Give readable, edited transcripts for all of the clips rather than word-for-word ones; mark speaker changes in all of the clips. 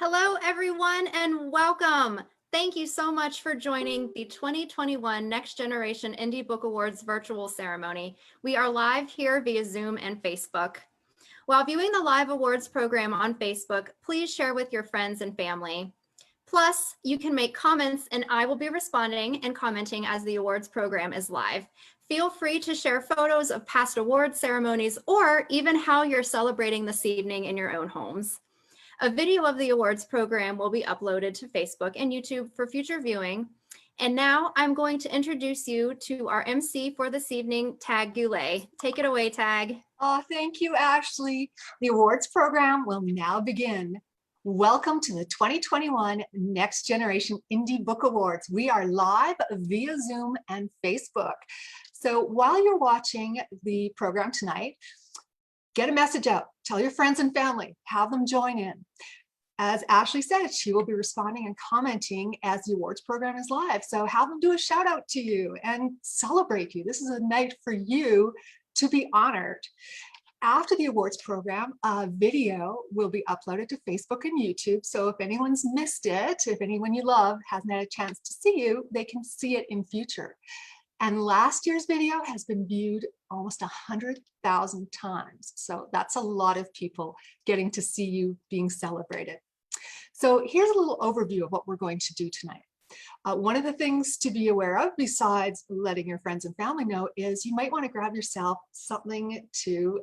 Speaker 1: Hello, everyone, and welcome. Thank you so much for joining the 2021 Next Generation Indie Book Awards virtual ceremony. We are live here via Zoom and Facebook. While viewing the live awards program on Facebook, please share with your friends and family. Plus, you can make comments and I will be responding and commenting as the awards program is live. Feel free to share photos of past award ceremonies or even how you're celebrating this evening in your own homes. A video of the awards program will be uploaded to Facebook and YouTube for future viewing. And now I'm going to introduce you to our MC for this evening, Tag Goulet. Take it away, Tag.
Speaker 2: Oh, thank you, Ashley. The awards program will now begin. Welcome to the 2021 Next Generation Indie Book Awards. We are live via Zoom and Facebook. So while you're watching the program tonight, get a message out, tell your friends and family, have them join in. As Ashley said, she will be responding and commenting as the awards program is live. So have them do a shout out to you and celebrate you. This is a night for you to be honored. After the awards program, a video will be uploaded to Facebook and YouTube. So if anyone's missed it, if anyone you love hasn't had a chance to see you, they can see it in future. And last year's video has been viewed almost 100,000 times. So that's a lot of people getting to see you being celebrated. So here's a little overview of what we're going to do tonight. One of the things to be aware of, besides letting your friends and family know, is you might want to grab yourself something to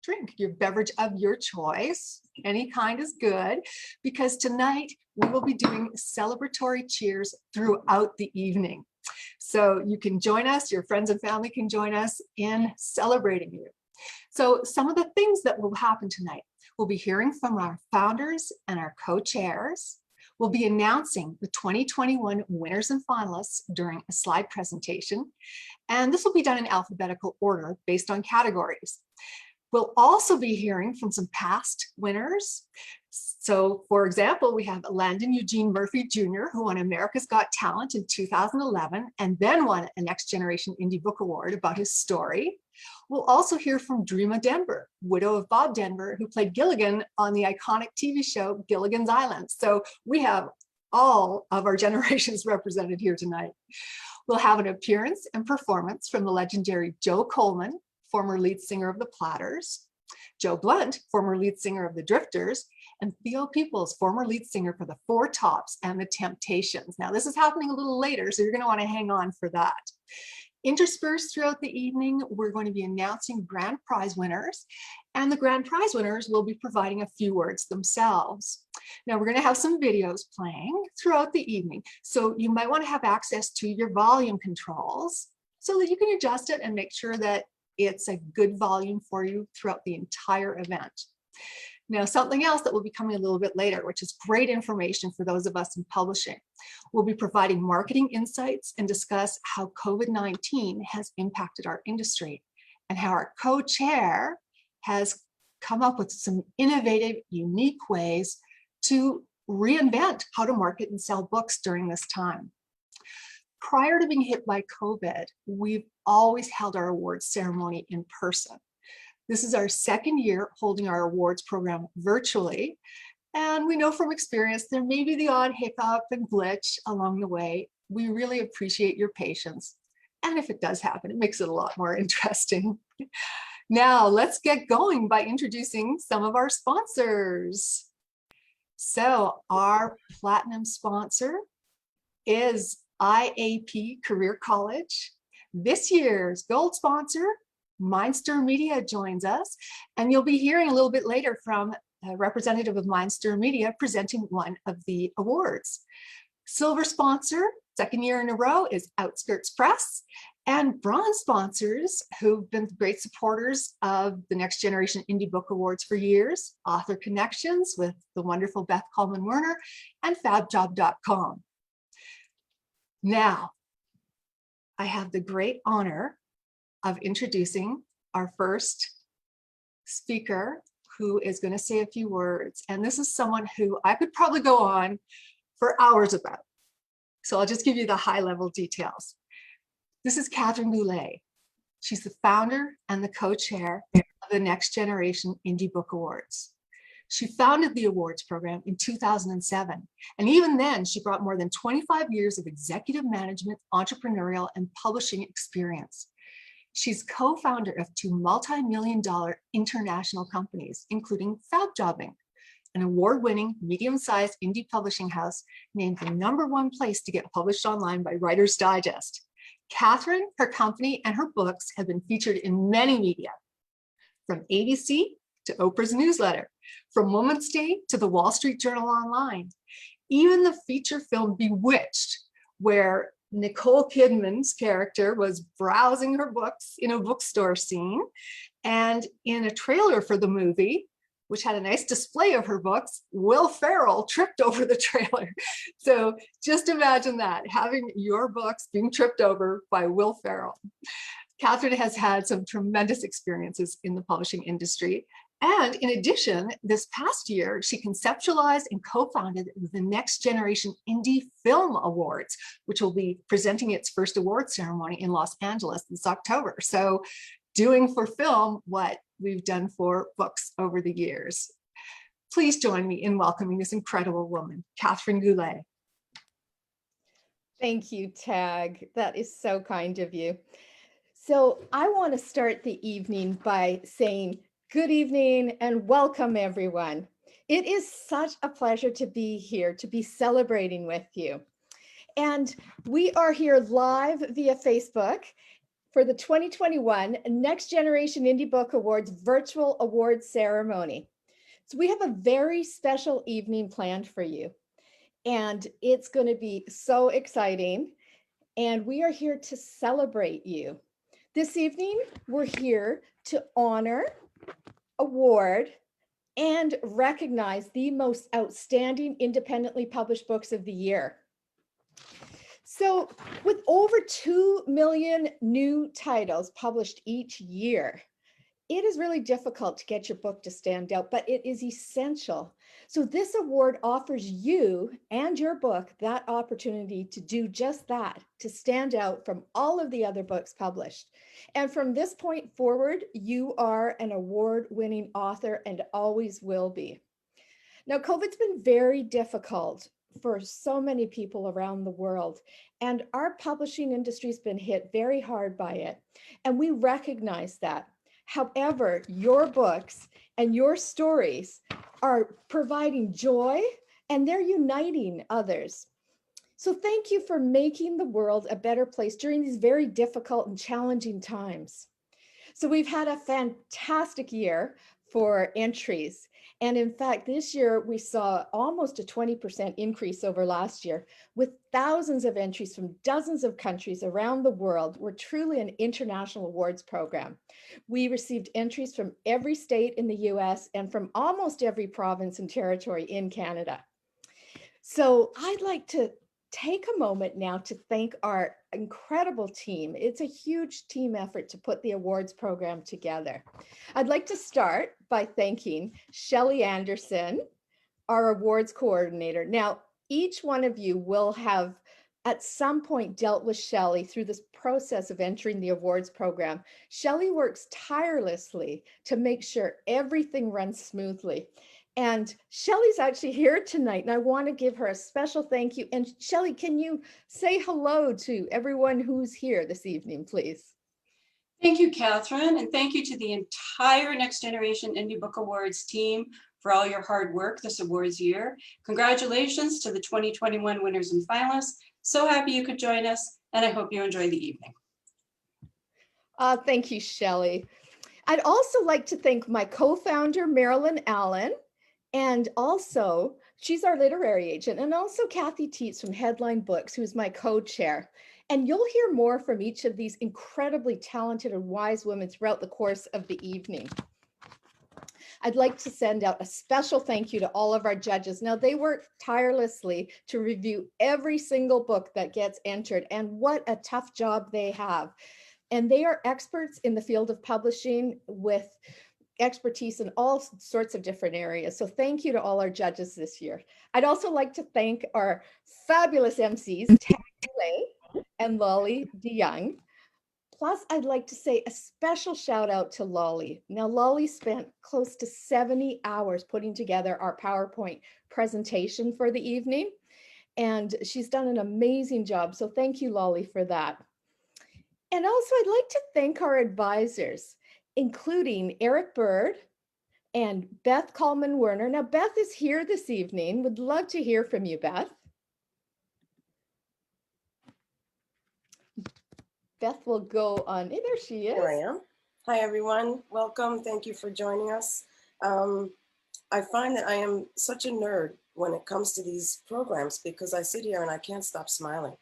Speaker 2: drink, your beverage of your choice. Any kind is good, because tonight we will be doing celebratory cheers throughout the evening. So you can join us, your friends and family can join us in celebrating you. So some of the things that will happen tonight, we'll be hearing from our founders and our co-chairs. We'll be announcing the 2021 winners and finalists during a slide presentation. And this will be done in alphabetical order based on categories. We'll also be hearing from some past winners. So for example, we have Landon Eugene Murphy Jr., who won America's Got Talent in 2011 and then won a Next Generation Indie Book Award about his story. We'll also hear from Dreama Denver, widow of Bob Denver, who played Gilligan on the iconic TV show Gilligan's Island. So we have all of our generations represented here tonight. We'll have an appearance and performance from the legendary Joe Coleman, former lead singer of the Platters, Joe Blunt, former lead singer of the Drifters, and Theo Peoples, former lead singer for the Four Tops and the Temptations. Now, this is happening a little later, so you're going to want to hang on for that. Interspersed throughout the evening, we're going to be announcing grand prize winners, and the grand prize winners will be providing a few words themselves. Now, we're going to have some videos playing throughout the evening, so you might want to have access to your volume controls so that you can adjust it and make sure that it's a good volume for you throughout the entire event. Now, something else that will be coming a little bit later, which is great information for those of us in publishing. We'll be providing marketing insights and discuss how COVID-19 has impacted our industry and how our co-chair has come up with some innovative, unique ways to reinvent how to market and sell books during this time. Prior to being hit by COVID, we've always held our awards ceremony in person. This is our second year holding our awards program virtually. And we know from experience, there may be the odd hiccup and glitch along the way. We really appreciate your patience. And if it does happen, it makes it a lot more interesting. Now, let's get going by introducing some of our sponsors. So our platinum sponsor is IAP Career College. This year's gold sponsor, Mindstir Media, joins us, and you'll be hearing a little bit later from a representative of Mindstir Media presenting one of the awards. Silver sponsor, second year in a row, is Outskirts Press, and bronze sponsors who've been great supporters of the Next Generation Indie Book Awards for years, Author Connections with the wonderful Beth Coleman Werner, and FabJob.com. Now, I have the great honor of introducing our first speaker who is going to say a few words. And this is someone who I could probably go on for hours about. So I'll just give you the high level details. This is Catherine Goulet. She's the founder and the co-chair of the Next Generation Indie Book Awards. She founded the awards program in 2007, and even then she brought more than 25 years of executive management, entrepreneurial, and publishing experience. She's co-founder of 2 multi-million-dollar international companies, including FabJobbing, an award-winning medium-sized indie publishing house named the #1 place to get published online by Writer's Digest. Catherine, her company, and her books have been featured in many media, from ABC to Oprah's newsletter, from Woman's Day to the Wall Street Journal Online. Even the feature film Bewitched, where Nicole Kidman's character was browsing her books in a bookstore scene, and in a trailer for the movie, which had a nice display of her books, Will Ferrell tripped over the trailer. So just imagine that, having your books being tripped over by Will Ferrell. Catherine has had some tremendous experiences in the publishing industry. And in addition, this past year, she conceptualized and co-founded the Next Generation Indie Film Awards, which will be presenting its first award ceremony in Los Angeles this October. So doing for film what we've done for books over the years. Please join me in welcoming this incredible woman, Catherine Goulet.
Speaker 3: Thank you, Tag. That is so kind of you. So I want to start the evening by saying good evening and welcome, everyone. It is such a pleasure to be here, to be celebrating with you. And we are here live via Facebook for the 2021 Next Generation Indie Book Awards virtual awards ceremony. So we have a very special evening planned for you, and it's going to be so exciting. And we are here to celebrate you. This evening, we're here to honor, award, and recognize the most outstanding independently published books of the year. So with over 2 million new titles published each year, it is really difficult to get your book to stand out, but it is essential. So this award offers you and your book that opportunity to do just that, to stand out from all of the other books published. And from this point forward, you are an award-winning author and always will be. Now, COVID's been very difficult for so many people around the world, and our publishing industry's been hit very hard by it, and we recognize that. However, your books and your stories are providing joy, and they're uniting others. So thank you for making the world a better place during these very difficult and challenging times. So we've had a fantastic year for entries. And in fact, this year we saw almost a 20% increase over last year, with thousands of entries from dozens of countries around the world. We're truly an international awards program. We received entries from every state in the US and from almost every province and territory in Canada. So I'd like to take a moment now to thank our incredible team. It's a huge team effort to put the awards program together. I'd like to start by thanking Shelley Anderson, our awards coordinator. Now, each one of you will have at some point dealt with Shelley through this process of entering the awards program. Shelley works tirelessly to make sure everything runs smoothly. And Shelley's actually here tonight, and I want to give her a special thank you. And Shelley, can you say hello to everyone who's here this evening, please?
Speaker 4: Thank you, Catherine, and thank you to the entire Next Generation Indie Book Awards team for all your hard work this awards year. Congratulations to the 2021 winners and finalists. So happy you could join us, and I hope you enjoy the evening.
Speaker 3: Thank you, Shelley. I'd also like to thank my co-founder, Marilyn Allen. And also, she's our literary agent, and also Kathy Teets from Headline Books, who's my co-chair. And you'll hear more from each of these incredibly talented and wise women throughout the course of the evening. I'd like to send out a special thank you to all of our judges. Now, they work tirelessly to review every single book that gets entered, and what a tough job they have. And they are experts in the field of publishing with expertise in all sorts of different areas. So thank you to all our judges this year. I'd also like to thank our fabulous MCs, Tag Goulet and Lolly DeYoung. Plus, I'd like to say a special shout out to Lolly. Now, Lolly spent close to 70 hours putting together our PowerPoint presentation for the evening, and she's done an amazing job. So thank you, Lolly, for that. And also, I'd like to thank our advisors, including Eric Bird and Beth Coleman Werner. Now, Beth is here this evening. Would love to hear from you, Beth. Beth will go on. Hey, there she is.
Speaker 5: Here I am. Hi, everyone. Welcome. Thank you for joining us. I find that I am such a nerd when it comes to these programs because I sit here and I can't stop smiling.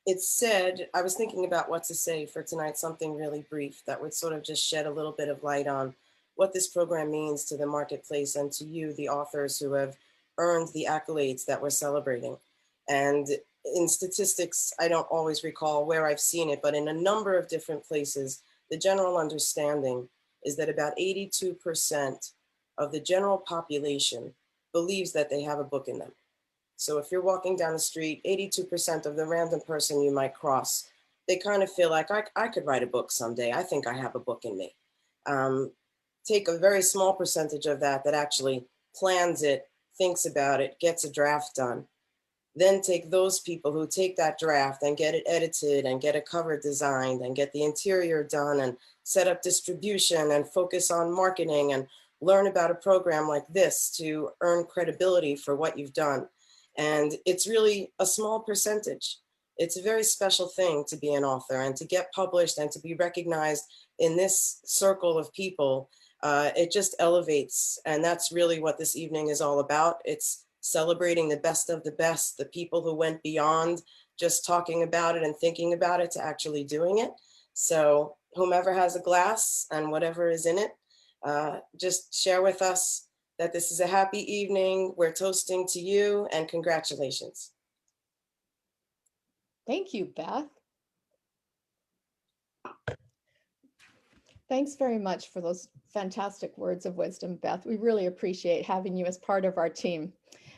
Speaker 5: It's said, I was thinking about what to say for tonight, something really brief that would sort of just shed a little bit of light on what this program means to the marketplace and to you, the authors who have earned the accolades that we're celebrating. And in statistics, I don't always recall where I've seen it, but in a number of different places, the general understanding is that about 82% of the general population believes that they have a book in them. So if you're walking down the street, 82% of the random person you might cross, they kind of feel like I could write a book someday. I think I have a book in me. Take a very small percentage of that actually plans it, thinks about it, gets a draft done. Then take those people who take that draft and get it edited and get a cover designed and get the interior done and set up distribution and focus on marketing and learn about a program like this to earn credibility for what you've done. And it's really a small percentage. It's a very special thing to be an author and to get published and to be recognized in this circle of people. It just elevates. And that's really what this evening is all about. It's celebrating the best of the best, the people who went beyond just talking about it and thinking about it to actually doing it. So whomever has a glass and whatever is in it, just share with us that this is a happy evening. We're toasting to you and congratulations.
Speaker 3: Thank you, Beth. Thanks very much for those fantastic words of wisdom, Beth. We really appreciate having you as part of our team.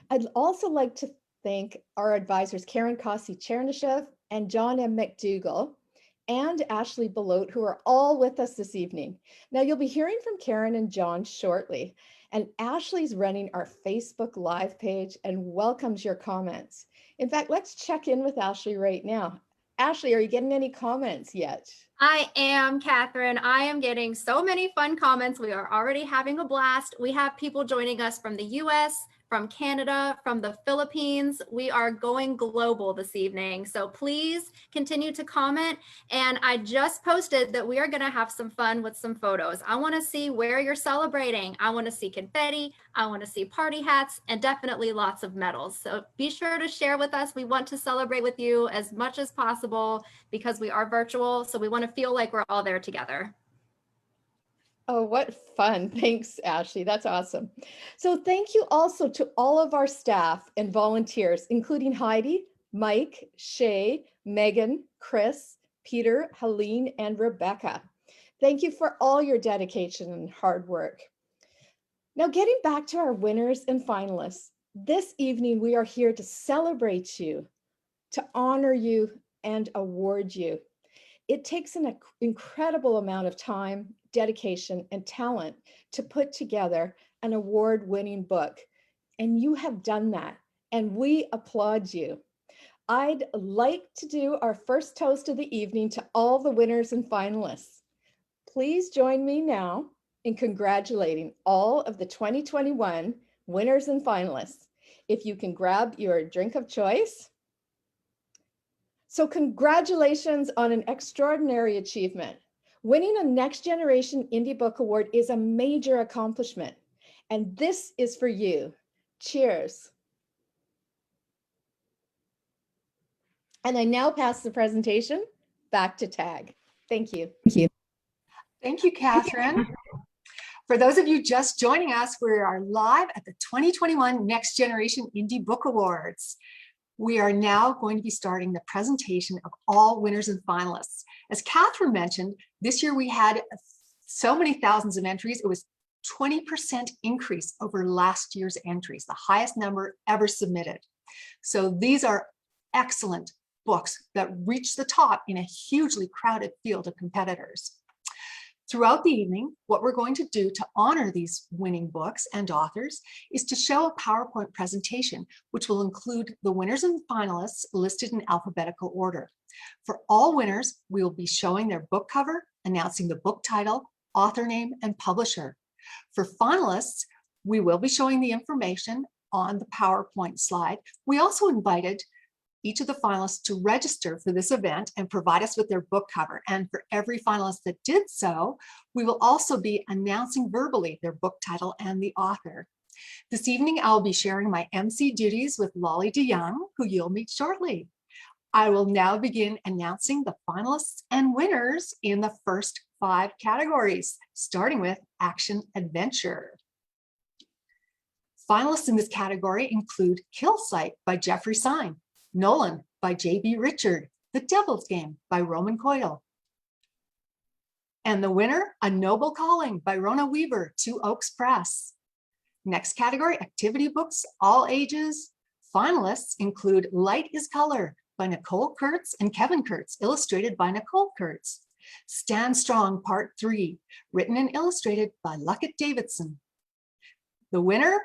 Speaker 3: I'd also like to thank our advisors, Karen Kossi-Chernishev and John M. McDougall, and Ashley Belote, who are all with us this evening. Now, you'll be hearing from Karen and John shortly, and Ashley's running our Facebook Live page and welcomes your comments. In fact, let's check in with Ashley right now. Ashley, are you getting any comments yet?
Speaker 1: I am, Catherine. I am getting so many fun comments. We are already having a blast. We have people joining us from the US, from Canada, from the Philippines. We are going global this evening. So please continue to comment. And I just posted that we are going to have some fun with some photos. I want to see where you're celebrating. I want to see confetti. I want to see party hats and definitely lots of medals. So be sure to share with us. We want to celebrate with you as much as possible because we are virtual. So we want to feel like we're all there together.
Speaker 3: Oh, what fun. Thanks, Ashley. That's awesome. So thank you also to all of our staff and volunteers, including Heidi, Mike, Shay, Megan, Chris, Peter, Helene, and Rebecca. Thank you for all your dedication and hard work. Now, getting back to our winners and finalists, this evening we are here to celebrate you, to honor you, and award you. It takes an incredible amount of time, dedication, and talent to put together an award-winning book. And you have done that, and we applaud you. I'd like to do our first toast of the evening to all the winners and finalists. Please join me now in congratulating all of the 2021 winners and finalists. If you can grab your drink of choice. So congratulations on an extraordinary achievement. Winning a Next Generation Indie Book Award is a major accomplishment, and this is for you. Cheers. And I now pass the presentation back to Tag. Thank you.
Speaker 2: Thank you, Catherine. For those of you just joining us, we are live at the 2021 Next Generation Indie Book Awards. We are now going to be starting the presentation of all winners and finalists. As Catherine mentioned, this year we had so many thousands of entries. It was 20% increase over last year's entries, the highest number ever submitted. So these are excellent books that reach the top in a hugely crowded field of competitors. Throughout the evening, what we're going to do to honor these winning books and authors is to show a PowerPoint presentation, which will include the winners and finalists listed in alphabetical order. For all winners, we will be showing their book cover, announcing the book title, author name, and publisher. For finalists, we will be showing the information on the PowerPoint slide. We also invited each of the finalists to register for this event and provide us with their book cover. And for every finalist that did so, we will also be announcing verbally their book title and the author. This evening, I'll be sharing my MC duties with Lolly DeYoung, who you'll meet shortly. I will now begin announcing the finalists and winners in the first 5 categories, starting with Action Adventure. Finalists in this category include Kill Site by Jeffrey Syme, Nolan by J.B. Richard, The Devil's Game by Roman Coyle. And the winner, A Noble Calling by Rona Weaver, Two Oaks Press. Next category, activity books, all ages. Finalists include Light is Color by Nicole Kurtz and Kevin Kurtz, illustrated by Nicole Kurtz. Stand Strong Part 3, written and illustrated by Luckett Davidson. The winner,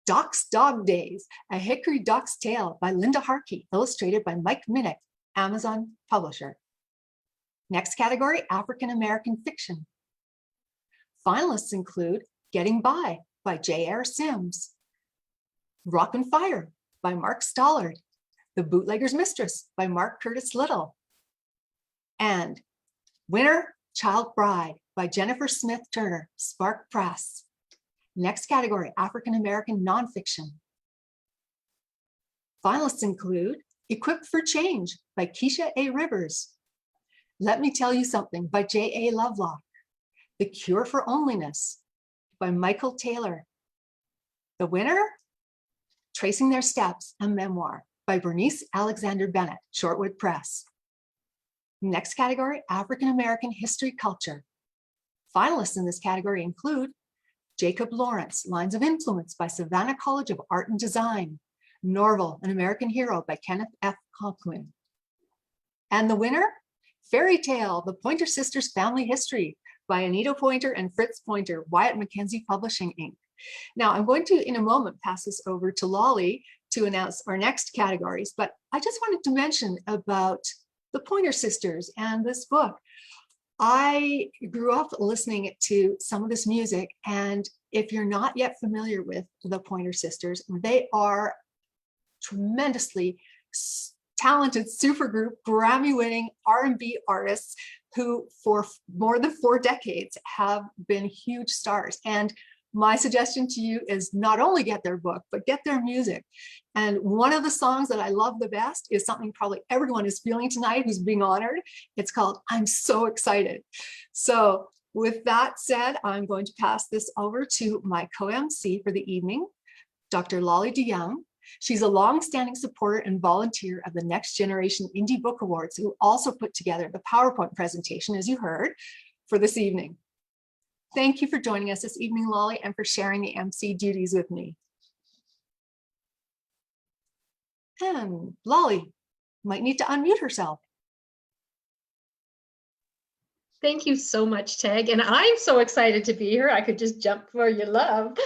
Speaker 2: Doc's Dog Days, A Hickory Doc's Tale by Linda Harkey, illustrated by Mike Minnick, Amazon publisher. Next category, African American fiction. Finalists include Getting By J.R. Sims, Rock and Fire by Mark Stollard, The Bootlegger's Mistress by Mark Curtis Little, and winner, Child Bride by Jennifer Smith Turner, Spark Press. Next category, African American nonfiction. Finalists include Equipped for Change by Keisha A. Rivers, Let Me Tell You Something by J.A. Lovelock, The Cure for Loneliness by Michael Taylor. The winner, Tracing Their Steps, a memoir by Bernice Alexander Bennett, Shortwood Press. Next category, African American history culture. Finalists in this category include Jacob Lawrence, Lines of Influence by Savannah College of Art and Design, Norval, An American Hero by Kenneth F. Conklin. And the winner, Fairy Tale, The Pointer Sisters Family History by Anita Pointer and Fritz Pointer, Wyatt Mackenzie Publishing, Inc. Now, I'm going to, in a moment, pass this over to Lolly to announce our next categories, but I just wanted to mention about the Pointer Sisters and this book. I grew up listening to some of this music, and if you're not yet familiar with the Pointer Sisters, they are tremendously talented supergroup, Grammy-winning R&B artists who for more than 4 decades have been huge stars. And my suggestion to you is not only get their book, but get their music. And one of the songs that I love the best is something probably everyone is feeling tonight who's being honored. It's called I'm So Excited. So with that said, I'm going to pass this over to my co-MC for the evening, Dr. Lolly DeYoung. She's a longstanding supporter and volunteer of the Next Generation Indie Book Awards, who also put together the PowerPoint presentation, as you heard, for this evening. Thank you for joining us this evening, Lolly, and for sharing the MC duties with me. And Lolly might need to unmute herself.
Speaker 6: Thank you so much, Tag. And I'm so excited to be here. I could just jump for your love.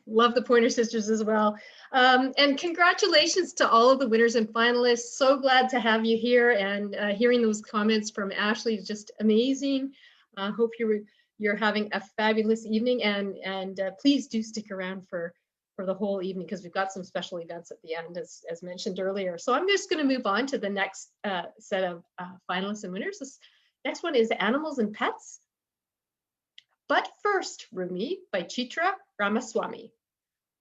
Speaker 6: Love the Pointer Sisters as well. And congratulations to all of the winners and finalists. So glad to have you here, and hearing those comments from Ashley is just amazing. Hope you're having a fabulous evening, and please do stick around for the whole evening, because we've got some special events at the end, as mentioned earlier. So I'm just going to move on to the next set of finalists and winners. This next one is Animals and Pets. But First, Rumi by Chitra Ramaswamy.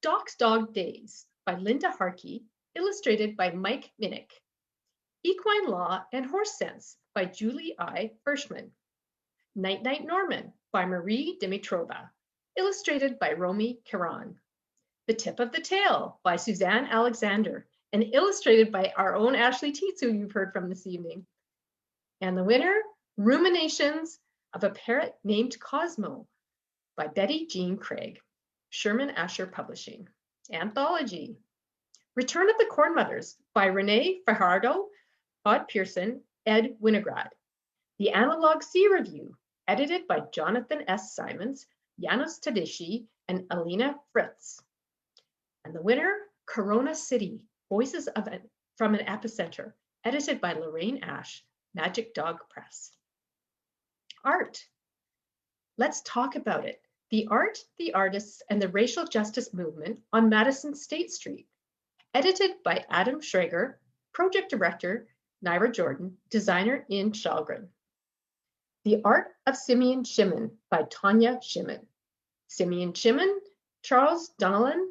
Speaker 6: Doc's Dog Days by Linda Harkey, illustrated by Mike Minnick. Equine Law and Horse Sense by Julie I. Hirschman. Night Night Norman by Marie Dimitrova, illustrated by Romy Karan. The Tip of the Tail by Suzanne Alexander, and illustrated by our own Ashley Teets, who you've heard from this evening. And the winner, Ruminations of a Parrot Named Cosmo by Betty Jean Craig, Sherman Asher Publishing. Anthology. Return of the Corn Mothers by Renee Fajardo, Todd Pearson, Ed Winograd. The Analog C Review, edited by Jonathan S. Simons, Janos Tadishi, and Alina Fritz. And the winner, Corona City, Voices from an Epicenter, edited by Lorraine Ash, Magic Dog Press. Art. Let's talk about it. The Art, the Artists, and the Racial Justice Movement on Madison State Street, edited by Adam Schrager, Project Director, Naira Jordan, designer Ian Shalgren. The Art of Simeon Shimon by Tanya Shimon. Simeon Shimon, Charles Donnellan,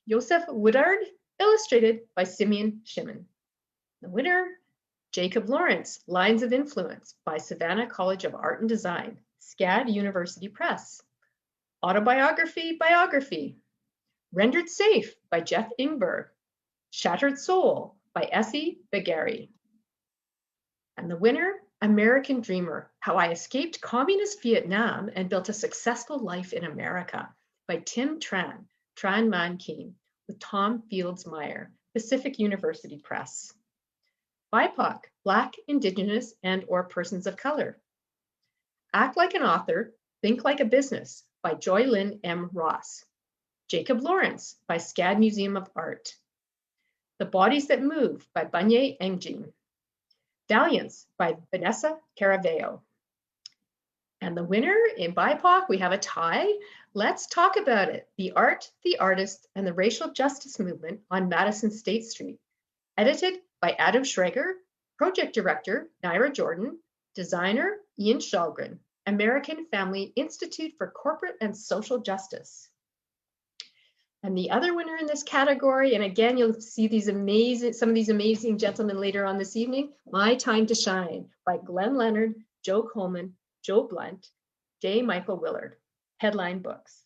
Speaker 6: Joseph Woodard, illustrated by Simeon Shimon. The winner, Jacob Lawrence, Lines of Influence by Savannah College of Art and Design, SCAD University Press. Autobiography, Biography. Rendered Safe by Jeff Ingberg. Shattered Soul by Essie Begary. And the winner, American Dreamer, How I Escaped Communist Vietnam and Built a Successful Life in America by Tim Tran, Tran Man Keen, with Tom Fields Meyer, Pacific University Press. BIPOC, Black, Indigenous, and or Persons of Color. Act Like an Author, Think Like a Business by Joy Lynn M. Ross. Jacob Lawrence by SCAD Museum of Art. The Bodies That Move by Banye Engjin. Valiance by Vanessa Caraveo. And the winner in BIPOC, we have a tie. Let's talk about it. The Art, the Artist, and the Racial Justice Movement on Madison State Street. Edited by Adam Schrager, Project Director, Naira Jordan, designer, Ian Shalgren, American Family Institute for Corporate and Social Justice. And the other winner in this category, and again, you'll see some of these amazing gentlemen later on this evening, My Time to Shine by Glenn Leonard, Joe Coleman, Joe Blunt, J. Michael Willard, Headline Books.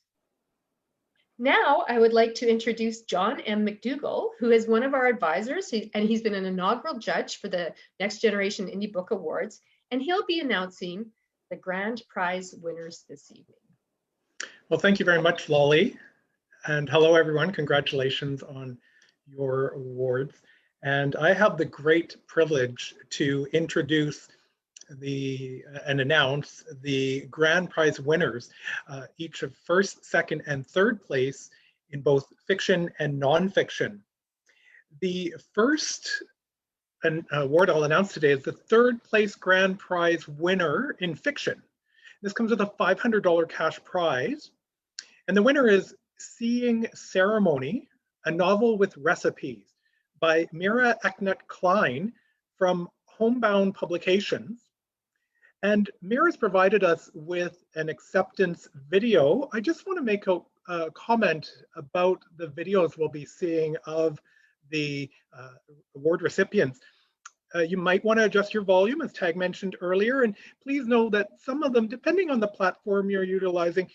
Speaker 6: Now, I would like to introduce John M. McDougall, who is one of our advisors, and he's been an inaugural judge for the Next Generation Indie Book Awards, and he'll be announcing the grand prize winners this evening.
Speaker 7: Well, thank you very much, Lolly. And hello, everyone. Congratulations on your awards. And I have the great privilege to introduce and announce the grand prize winners, each of first, second, and third place in both fiction and nonfiction. The first award I'll announce today is the third place grand prize winner in fiction. This comes with a $500 cash prize. And the winner is Seeing Ceremony, a novel with recipes by Mira Eknut-Klein from Homebound Publications. And Mira's provided us with an acceptance video. I just want to make a comment about the videos we'll be seeing of the award recipients. You might want to adjust your volume, as Tag mentioned earlier, and please know that some of them, depending on the platform you're utilizing,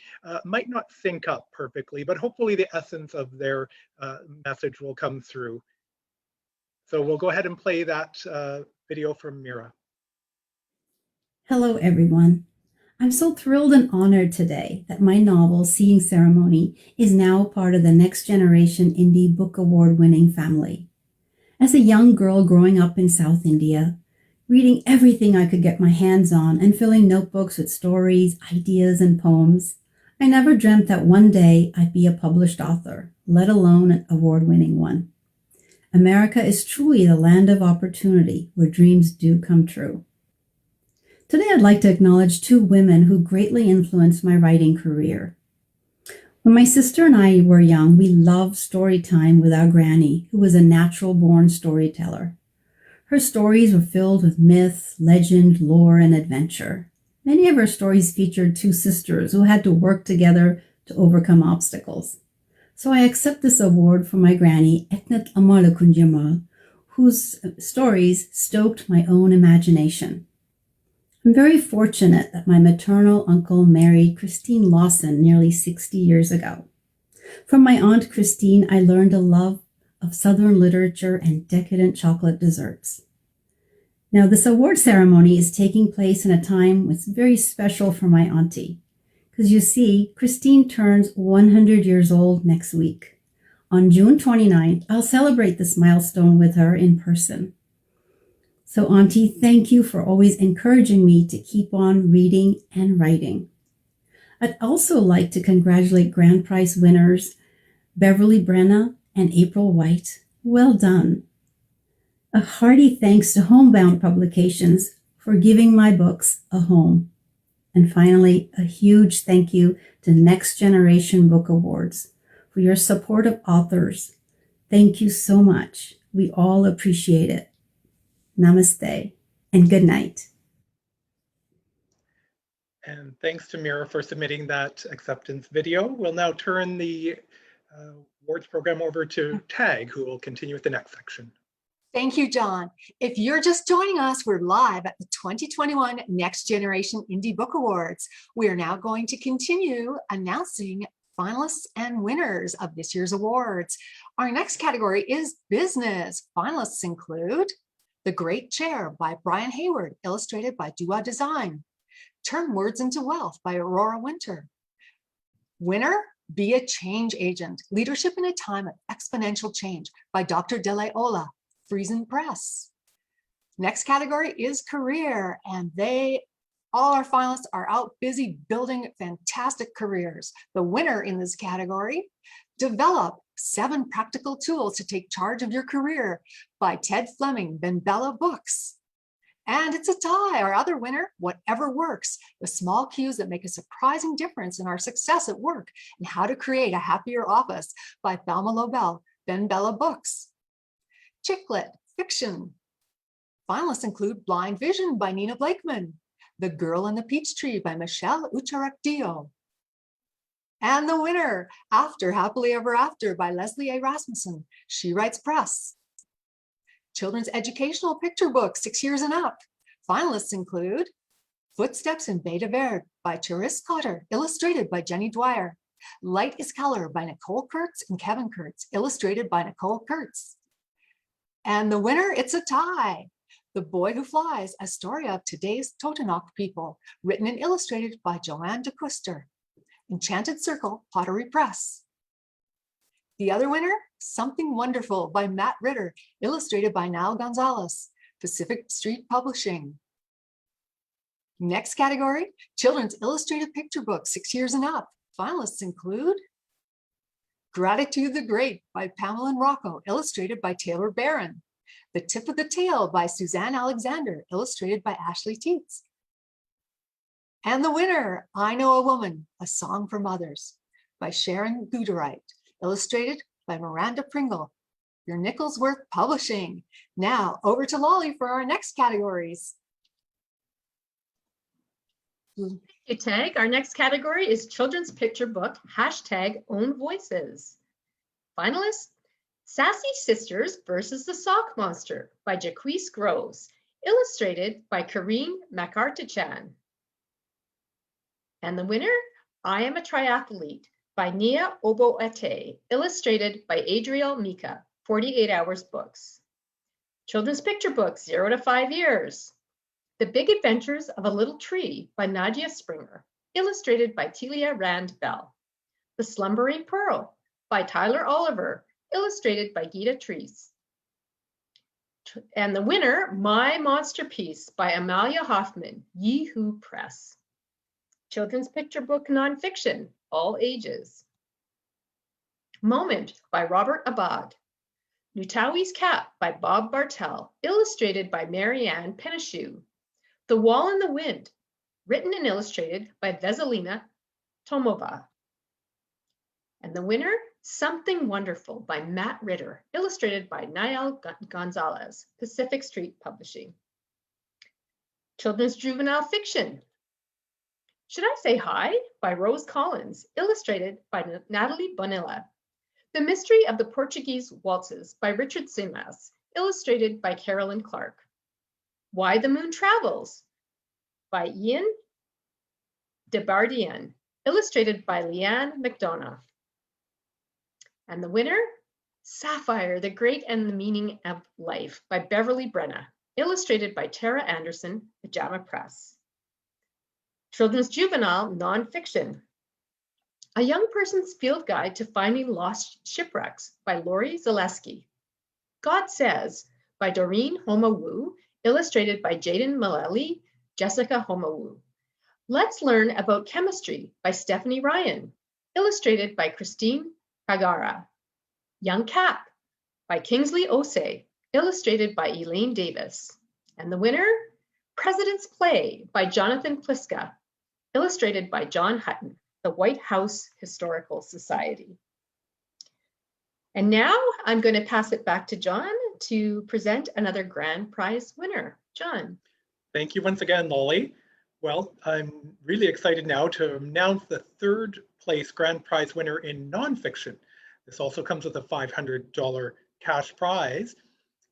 Speaker 7: might not sync up perfectly, but hopefully the essence of their message will come through. So we'll go ahead and play that video from Mira.
Speaker 8: Hello, everyone. I'm so thrilled and honored today that my novel, Seeing Ceremony, is now part of the Next Generation Indie Book Award winning family. As a young girl growing up in South India, reading everything I could get my hands on and filling notebooks with stories, ideas, and poems, I never dreamt that one day I'd be a published author, let alone an award-winning one. America is truly the land of opportunity where dreams do come true. Today, I'd like to acknowledge two women who greatly influenced my writing career. When my sister and I were young, we loved story time with our granny, who was a natural-born storyteller. Her stories were filled with myth, legend, lore, and adventure. Many of her stories featured two sisters who had to work together to overcome obstacles. So I accept this award from my granny, Eknut Amalakunjamal, whose stories stoked my own imagination. I'm very fortunate that my maternal uncle married Christine Lawson nearly 60 years ago. From my aunt Christine, I learned a love of Southern literature and decadent chocolate desserts. Now, this award ceremony is taking place in a time that's very special for my auntie, because you see, Christine turns 100 years old next week. On June 29th, I'll celebrate this milestone with her in person. So, Auntie, thank you for always encouraging me to keep on reading and writing. I'd also like to congratulate Grand Prize winners Beverly Brenna and April White. Well done. A hearty thanks to Homebound Publications for giving my books a home. And finally, a huge thank you to Next Generation Book Awards for your support of authors. Thank you so much. We all appreciate it. Namaste and good night.
Speaker 7: And thanks to Mira for submitting that acceptance video. We'll now turn the awards program over to Tag, who will continue with the next section.
Speaker 2: Thank you, John. If you're just joining us, we're live at the 2021 Next Generation Indie Book Awards. We are now going to continue announcing finalists and winners of this year's awards. Our next category is business. Finalists include The Great Chair by Brian Hayward, illustrated by Dua Design. Turn Words into Wealth by Aurora Winter. Winner, Be a Change Agent, Leadership in a Time of Exponential Change by Dr. Dele Ola, Friesen Press. Next category is career, and all our finalists are out busy building fantastic careers. The winner in this category, Develop 7 Practical Tools to Take Charge of Your Career by Ted Fleming, BenBella Books. And it's a tie. Our other winner, Whatever Works, the small cues that make a surprising difference in our success at work and how to create a happier office by Thelma Lobel, BenBella Books. Chicklet fiction. Finalists include Blind Vision by Nina Blakeman, The Girl in the Peach Tree by Michelle Ucharak-Dio. And the winner, After Happily Ever After by Leslie A. Rasmussen, She Writes Press. Children's educational picture book, 6 years and up. Finalists include Footsteps in Beta Verde by Charis Cotter, illustrated by Jenny Dwyer. Light is Color by Nicole Kurtz and Kevin Kurtz, illustrated by Nicole Kurtz. And the winner, it's a tie. The Boy Who Flies, a story of today's Totonac people, written and illustrated by Joanne de Custer. Enchanted Circle, Pottery Press. The other winner, Something Wonderful by Matt Ritter, illustrated by Niall Gonzalez, Pacific Street Publishing. Next category, Children's Illustrated Picture Book, 6 years and up. Finalists include Gratitude the Great by Pamela and Rocco, illustrated by Taylor Barron. The Tip of the Tail by Suzanne Alexander, illustrated by Ashley Teets. And the winner, I Know a Woman, A Song for Mothers by Sharon Guderite, illustrated by Miranda Pringle, Your Nicholsworth Publishing. Now over to Lolly for our next categories.
Speaker 6: Thank you, Tag. Our next category is Children's Picture Book, #Own Voices. Finalists, Sassy Sisters versus the Sock Monster by Jaquise Groves, illustrated by Karine McArtichan. And the winner, I Am a Triathlete by Nia Oboete, illustrated by Adriel Mika, 48 Hours Books. Children's Picture Book, 0 to 5 years. The Big Adventures of a Little Tree by Nadia Springer, illustrated by Telia Rand Bell. The Slumbering Pearl by Tyler Oliver, illustrated by Gita Treese. And the winner, My Monster Piece by Amalia Hoffman, Yeehoo Press. Children's Picture Book Nonfiction, all ages. Moment by Robert Abad. Nutawi's Cap by Bob Bartel, illustrated by Marianne Penishew. The Wall in the Wind, written and illustrated by Veselina Tomova. And the winner, Something Wonderful by Matt Ritter, illustrated by Niall Gonzalez, Pacific Street Publishing. Children's Juvenile Fiction, Should I Say Hi by Rose Collins, illustrated by Natalie Bonilla. The Mystery of the Portuguese Waltzes by Richard Simas, illustrated by Carolyn Clark. Why the Moon Travels by Ian Debardian, illustrated by Leanne McDonough. And the winner, Sapphire, the Great and the Meaning of Life by Beverly Brenna, illustrated by Tara Anderson, Pajama Press. Children's Juvenile Nonfiction, A Young Person's Field Guide to Finding Lost Shipwrecks by Lori Zaleski. God Says by Doreen Homa Wu, illustrated by Jaden Mullally, Jessica Homawu. Let's Learn About Chemistry by Stephanie Ryan, illustrated by Christine Kagara. Young Cap by Kingsley Osei, illustrated by Elaine Davis. And the winner, President's Play by Jonathan Pliska, illustrated by John Hutton, the White House Historical Society. And now I'm going to pass it back to John to present another grand prize winner. John.
Speaker 7: Thank you once again, Lolly. Well, I'm really excited now to announce the third place grand prize winner in nonfiction. This also comes with a $500 cash prize.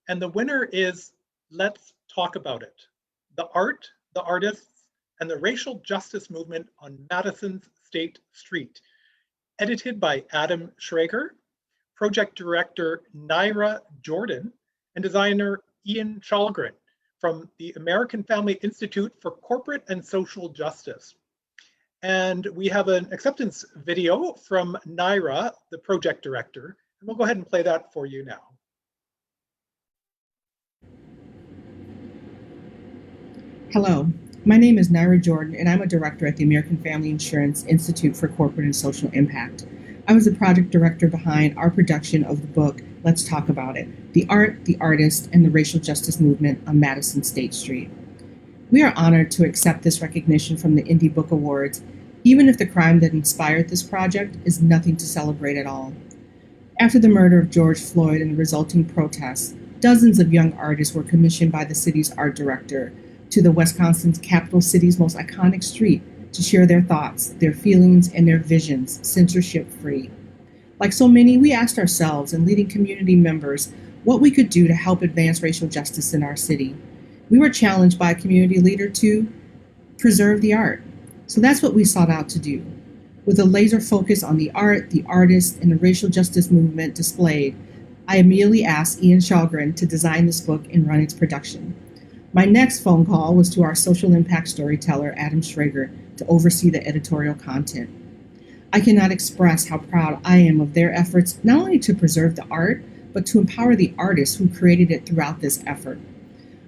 Speaker 7: And the winner is Let's Talk About It: The Art, the Artists, and the Racial Justice Movement on Madison's State Street. Edited by Adam Schrager, project director Naira Jordan, and designer Ian Chalgren from the American Family Institute for Corporate and Social Justice. And we have an acceptance video from Naira, the project director, and we'll go ahead and play that for you now.
Speaker 9: Hello, my name is Naira Jordan, and I'm a director at the American Family Insurance Institute for Corporate and Social Impact. I was the project director behind our production of the book, Let's Talk About It: The Art, the Artist, and the Racial Justice Movement on Madison State Street. We are honored to accept this recognition from the Indie Book Awards, even if the crime that inspired this project is nothing to celebrate at all. After the murder of George Floyd and the resulting protests, dozens of young artists were commissioned by the city's art director to the Wisconsin's capital city's most iconic street to share their thoughts, their feelings, and their visions, censorship-free. Like so many, we asked ourselves and leading community members what we could do to help advance racial justice in our city. We were challenged by a community leader to preserve the art. So that's what we sought out to do. With a laser focus on the art, the artists, and the racial justice movement displayed, I immediately asked Ian Chalgren to design this book and run its production. My next phone call was to our social impact storyteller, Adam Schrager, to oversee the editorial content. I cannot express how proud I am of their efforts, not only to preserve the art, but to empower the artists who created it throughout this effort.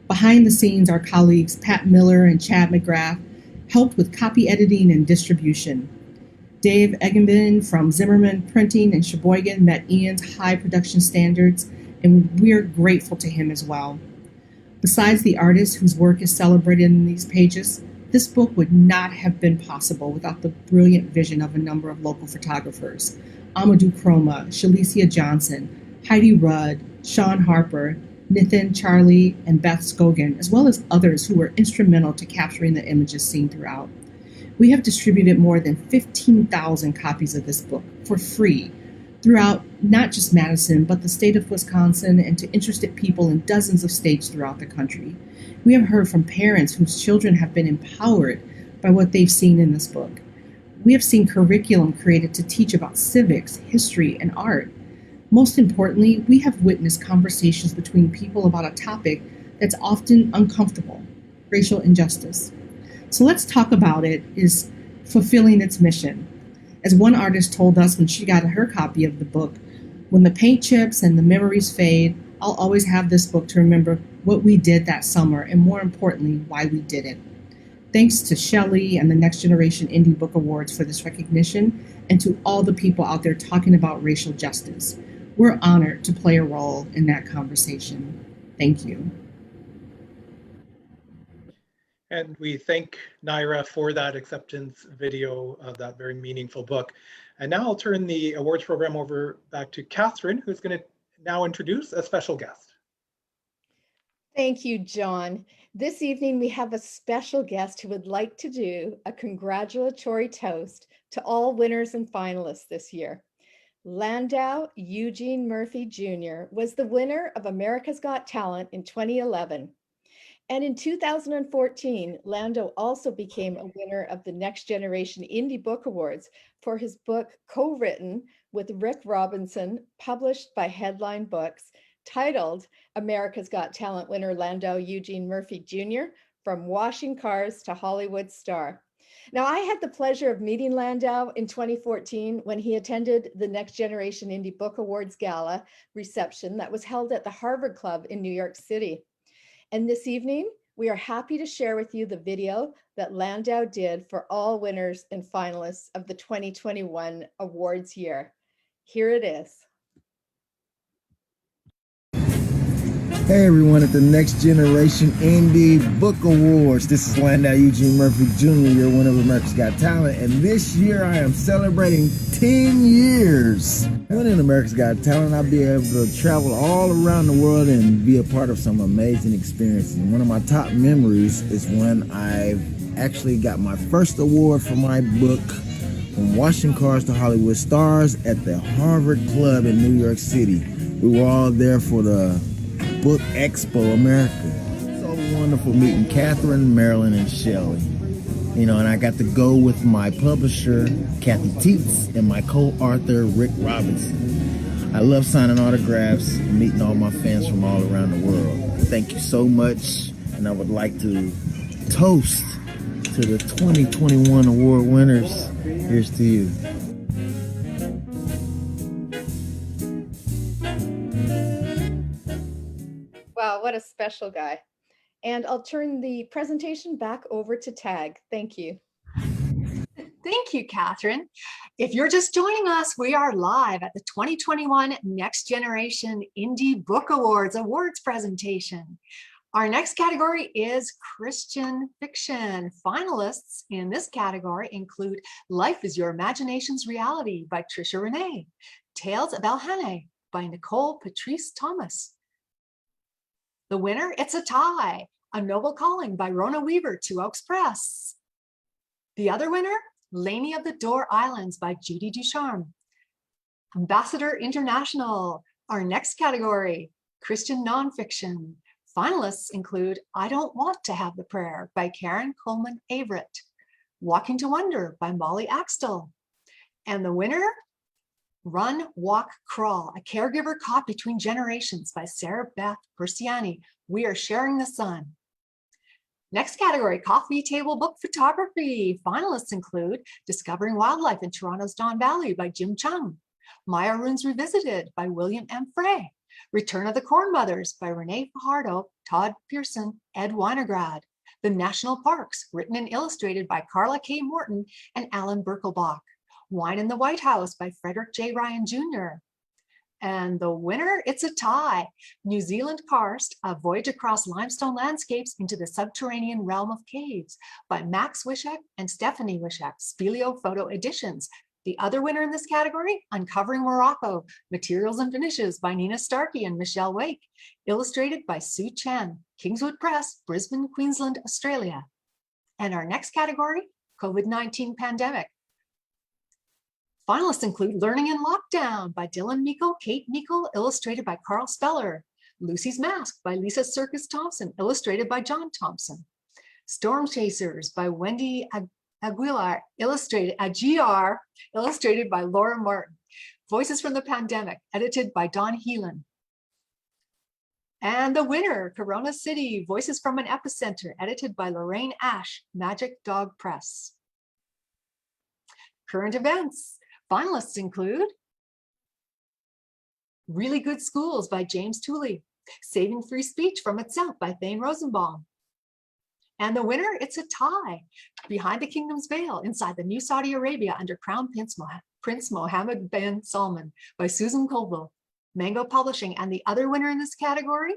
Speaker 9: Behind the scenes, our colleagues Pat Miller and Chad McGrath helped with copy editing and distribution. Dave Eggenben from Zimmerman Printing and Sheboygan met Ian's high production standards, and we're grateful to him as well. Besides the artists whose work is celebrated in these pages, this book would not have been possible without the brilliant vision of a number of local photographers: Amadou Chroma, Shalicia Johnson, Heidi Rudd, Sean Harper, Nathan Charlie, and Beth Scogan, as well as others who were instrumental to capturing the images seen throughout. We have distributed more than 15,000 copies of this book for free throughout not just Madison, but the state of Wisconsin, and to interested people in dozens of states throughout the country. We have heard from parents whose children have been empowered by what they've seen in this book. We have seen curriculum created to teach about civics, history, and art. Most importantly, we have witnessed conversations between people about a topic that's often uncomfortable: racial injustice. So Let's Talk About It is fulfilling its mission. As one artist told us when she got her copy of the book, "When the paint chips and the memories fade, I'll always have this book to remember what we did that summer, and more importantly, why we did it." Thanks to Shelley and the Next Generation Indie Book Awards for this recognition, and to all the people out there talking about racial justice. We're honored to play a role in that conversation. Thank you.
Speaker 7: And we thank Naira for that acceptance video of that very meaningful book. And now I'll turn the awards program over back to Catherine, who's going to now introduce a special guest.
Speaker 3: Thank you, John. This evening, we have a special guest who would like to do a congratulatory toast to all winners and finalists this year. Landau Eugene Murphy Jr. was the winner of America's Got Talent in 2011. And in 2014, Landau also became a winner of the Next Generation Indie Book Awards for his book co-written with Rick Robinson, published by Headline Books, titled America's Got Talent winner Landau Eugene Murphy Jr. From Washing Cars to Hollywood Star. Now, I had the pleasure of meeting Landau in 2014 when he attended the Next Generation Indie Book Awards Gala reception that was held at the Harvard Club in New York City. And this evening, we are happy to share with you the video that Landau did for all winners and finalists of the 2021 awards year. Here it is.
Speaker 10: Hey everyone at the Next Generation Indie Book Awards. This is Landau Eugene Murphy Jr., your winner of America's Got Talent. And this year I am celebrating 10 years. Winning America's Got Talent, I'll be able to travel all around the world and be a part of some amazing experiences. And one of my top memories is when I actually got my first award for my book, From Washing Cars to Hollywood Stars, at the Harvard Club in New York City. We were all there for the Book Expo America. So wonderful meeting Catherine, Marilyn, and Shelley. You know, and I got to go with my publisher, Kathy Teets, and my co-author, Rick Robinson. I love signing autographs and meeting all my fans from all around the world. Thank you so much, and I would like to toast to the 2021 award winners. Here's to you.
Speaker 3: Wow, what a special guy. And I'll turn the presentation back over to Tag. Thank you.
Speaker 2: Thank you, Catherine. If you're just joining us, we are live at the 2021 Next Generation Indie Book Awards presentation. Our next category is Christian fiction. Finalists in this category include Life is Your Imagination's Reality by Tricia Renee, Tales of Elhannah by Nicole Patrice Thomas. The winner, It's a Tie, A Noble Calling by Rona Weaver, Two Oaks Press. The other winner, Laney of the Dore Islands by Judy Ducharme. Ambassador International, our next category, Christian nonfiction. Finalists include I Don't Want to Have the Prayer by Karen Coleman Averett, Walking to Wonder by Molly Axtell. And the winner, Run, Walk, Crawl, A Caregiver Caught Between Generations by Sarah Beth Persiani. We Are Sharing the Sun. Next category, Coffee Table Book Photography. Finalists include Discovering Wildlife in Toronto's Don Valley by Jim Chung, Maya Runes Revisited by William M. Frey, Return of the Corn Mothers by Renee Fajardo, Todd Pearson, Ed Weinergrad, The National Parks, written and illustrated by Carla K. Morton and Alan Birkelbach, Wine in the White House by Frederick J. Ryan Jr. And the winner, It's a Tie, New Zealand Karst, A Voyage Across Limestone Landscapes into the Subterranean Realm of Caves by Max Wishek and Stephanie Wishek, Speleo Photo Editions. The other winner in this category, Uncovering Morocco, Materials and Finishes by Nina Starkey and Michelle Wake, illustrated by Sue Chen, Kingswood Press, Brisbane, Queensland, Australia. And our next category, COVID-19 Pandemic. Finalists include Learning in Lockdown by Dylan Meikle, Kate Meikle, illustrated by Carl Speller. Lucy's Mask by Lisa Circus Thompson, illustrated by John Thompson. Storm Chasers by Wendy Aguilar, illustrated by Laura Martin. Voices from the Pandemic, edited by Don Heelan. And the winner, Corona City, Voices from an Epicenter, edited by Lorraine Ash, Magic Dog Press. Current events. Finalists include Really Good Schools by James Tooley, Saving Free Speech from Itself by Thane Rosenbaum. And the winner, It's a Tie, Behind the Kingdom's Veil, Inside the New Saudi Arabia under Crown Prince Mohammed bin Salman by Susan Colville, Mango Publishing. And the other winner in this category,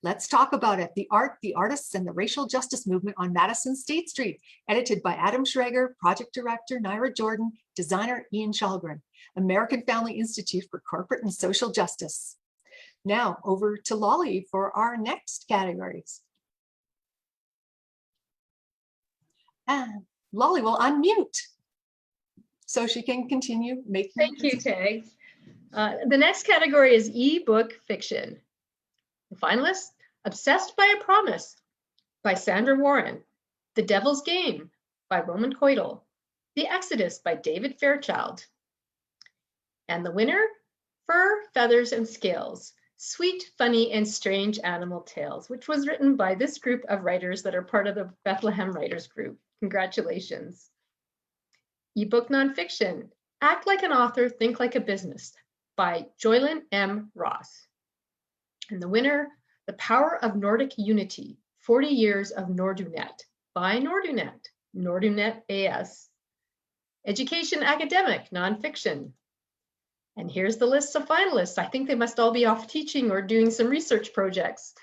Speaker 2: Let's Talk About It, The Art, the Artists, and the Racial Justice Movement on Madison State Street, edited by Adam Schrager, Project Director Naira Jordan, Designer Ian Shalgren, American Family Institute for Corporate and Social Justice. Now over to Lolly for our next categories. And Lolly will unmute so she can continue making.
Speaker 6: Thank you, Tag. The next category is e-book fiction. The finalists, Obsessed by a Promise by Sandra Warren, The Devil's Game by Roman Coitel, The Exodus by David Fairchild. And the winner, Fur, Feathers, and Scales, Sweet, Funny, and Strange Animal Tales, which was written by this group of writers that are part of the Bethlehem Writers Group. Congratulations. Ebook nonfiction, Act Like an Author, Think Like a Business by Joylyn M. Ross. And the winner, The Power of Nordic Unity, 40 Years of Nordunet by Nordunet, Nordunet AS. Education Academic, Nonfiction. And here's the list of finalists. I think they must all be off teaching or doing some research projects.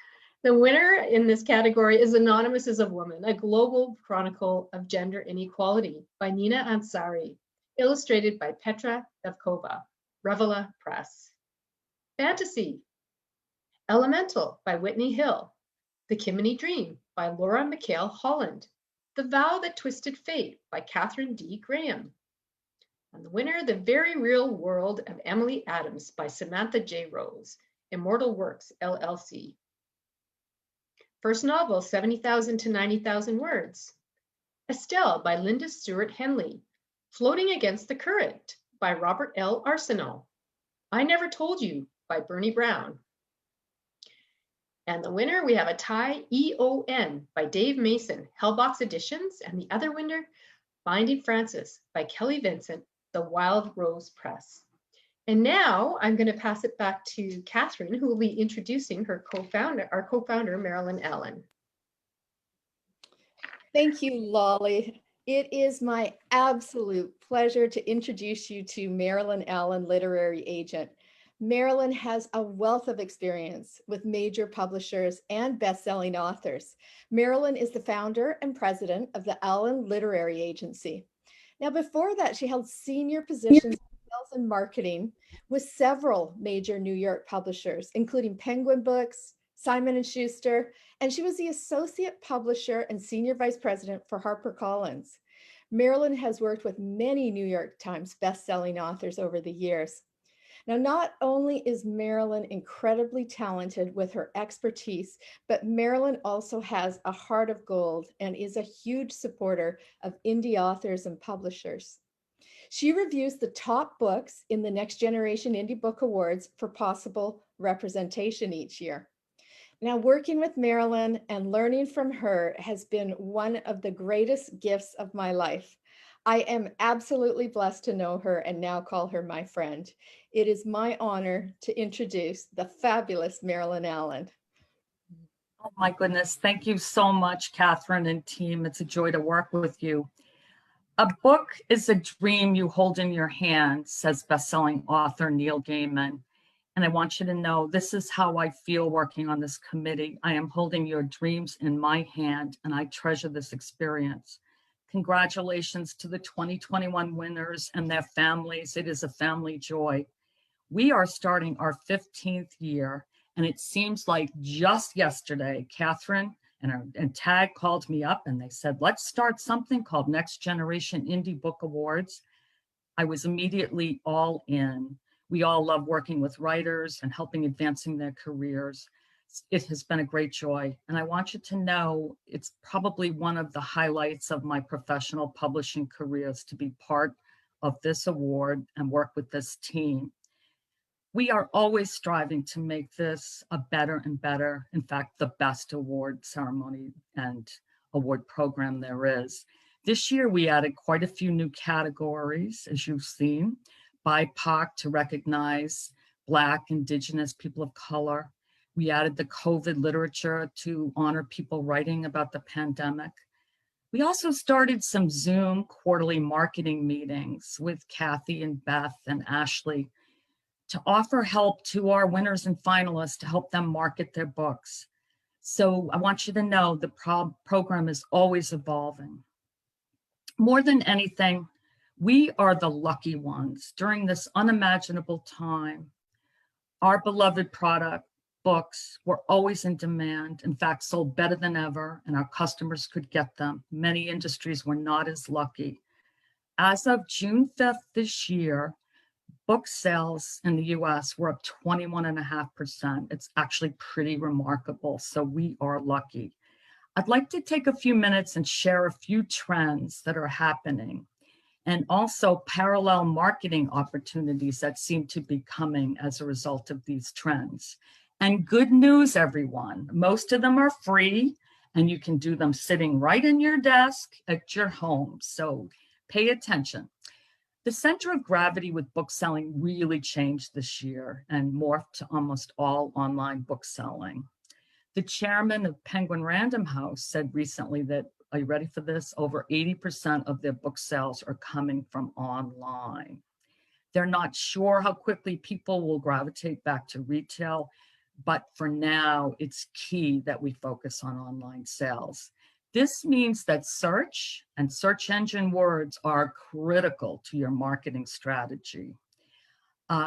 Speaker 6: The winner in this category is Anonymous is a Woman, a Global Chronicle of Gender Inequality by Nina Ansari, illustrated by Petra Evkova, Revela Press. Fantasy, Elemental by Whitney Hill, The Kimini Dream by Laura McHale Holland, The Vow That Twisted Fate by Catherine D. Graham. And the winner, The Very Real World of Emily Adams by Samantha J. Rose, Immortal Works, LLC. First novel, 70,000 to 90,000 words. Estelle by Linda Stewart Henley, Floating Against the Current by Robert L. Arsenault. I Never Told You by Bernie Brown. And the winner, we have a tie, EON by Dave Mason, Hellbox Editions, and the other winner, Finding Francis by Kelly Vincent, The Wild Rose Press. And now I'm going to pass it back to Catherine, who will be introducing her our co-founder, Marilyn Allen.
Speaker 3: Thank you, Lolly. It is my absolute pleasure to introduce you to Marilyn Allen, literary agent. Marilyn has a wealth of experience with major publishers and best-selling authors. Marilyn is the founder and president of the Allen Literary Agency. Now, before that, she held senior positions in sales and marketing with several major New York publishers, including Penguin Books, Simon & Schuster, and she was the associate publisher and senior vice president for HarperCollins. Marilyn has worked with many New York Times best-selling authors over the years. Now, not only is Marilyn incredibly talented with her expertise, but Marilyn also has a heart of gold and is a huge supporter of indie authors and publishers. She reviews the top books in the Next Generation Indie Book Awards for possible representation each year. Now, working with Marilyn and learning from her has been one of the greatest gifts of my life. I am absolutely blessed to know her and now call her my friend. It is my honor to introduce the fabulous Marilyn Allen.
Speaker 11: Oh my goodness, thank you so much, Catherine and team. It's a joy to work with you. A book is a dream you hold in your hand, says bestselling author Neil Gaiman. And I want you to know this is how I feel working on this committee. I am holding your dreams in my hand and I treasure this experience. Congratulations to the 2021 winners and their families. It is a family joy. We are starting our 15th year, and it seems like just yesterday, Catherine and TAG called me up and they said, let's start something called Next Generation Indie Book Awards. I was immediately all in. We all love working with writers and helping advancing their careers. It has been a great joy. And I want you to know it's probably one of the highlights of my professional publishing careers to be part of this award and work with this team. We are always striving to make this a better and better, in fact, the best award ceremony and award program there is. This year, we added quite a few new categories, as you've seen, BIPOC to recognize Black, Indigenous, people of color. We added the COVID literature to honor people writing about the pandemic. We also started some Zoom quarterly marketing meetings with Kathy and Beth and Ashley to offer help to our winners and finalists to help them market their books. So I want you to know the program is always evolving. More than anything, we are the lucky ones during this unimaginable time. Our beloved books were always in demand, in fact, sold better than ever, and our customers could get them. Many industries were not as lucky. As of June 5th this year, book sales in the US were up 21.5%. It's actually pretty remarkable, so we are lucky. I'd like to take a few minutes and share a few trends that are happening and also parallel marketing opportunities that seem to be coming as a result of these trends. And good news, everyone, most of them are free and you can do them sitting right in your desk at your home. So pay attention. The center of gravity with book selling really changed this year and morphed to almost all online book selling. The chairman of Penguin Random House said recently that, are you ready for this? Over 80% of their book sales are coming from online. They're not sure how quickly people will gravitate back to retail, but for now, it's key that we focus on online sales. This means that search and search engine words are critical to your marketing strategy.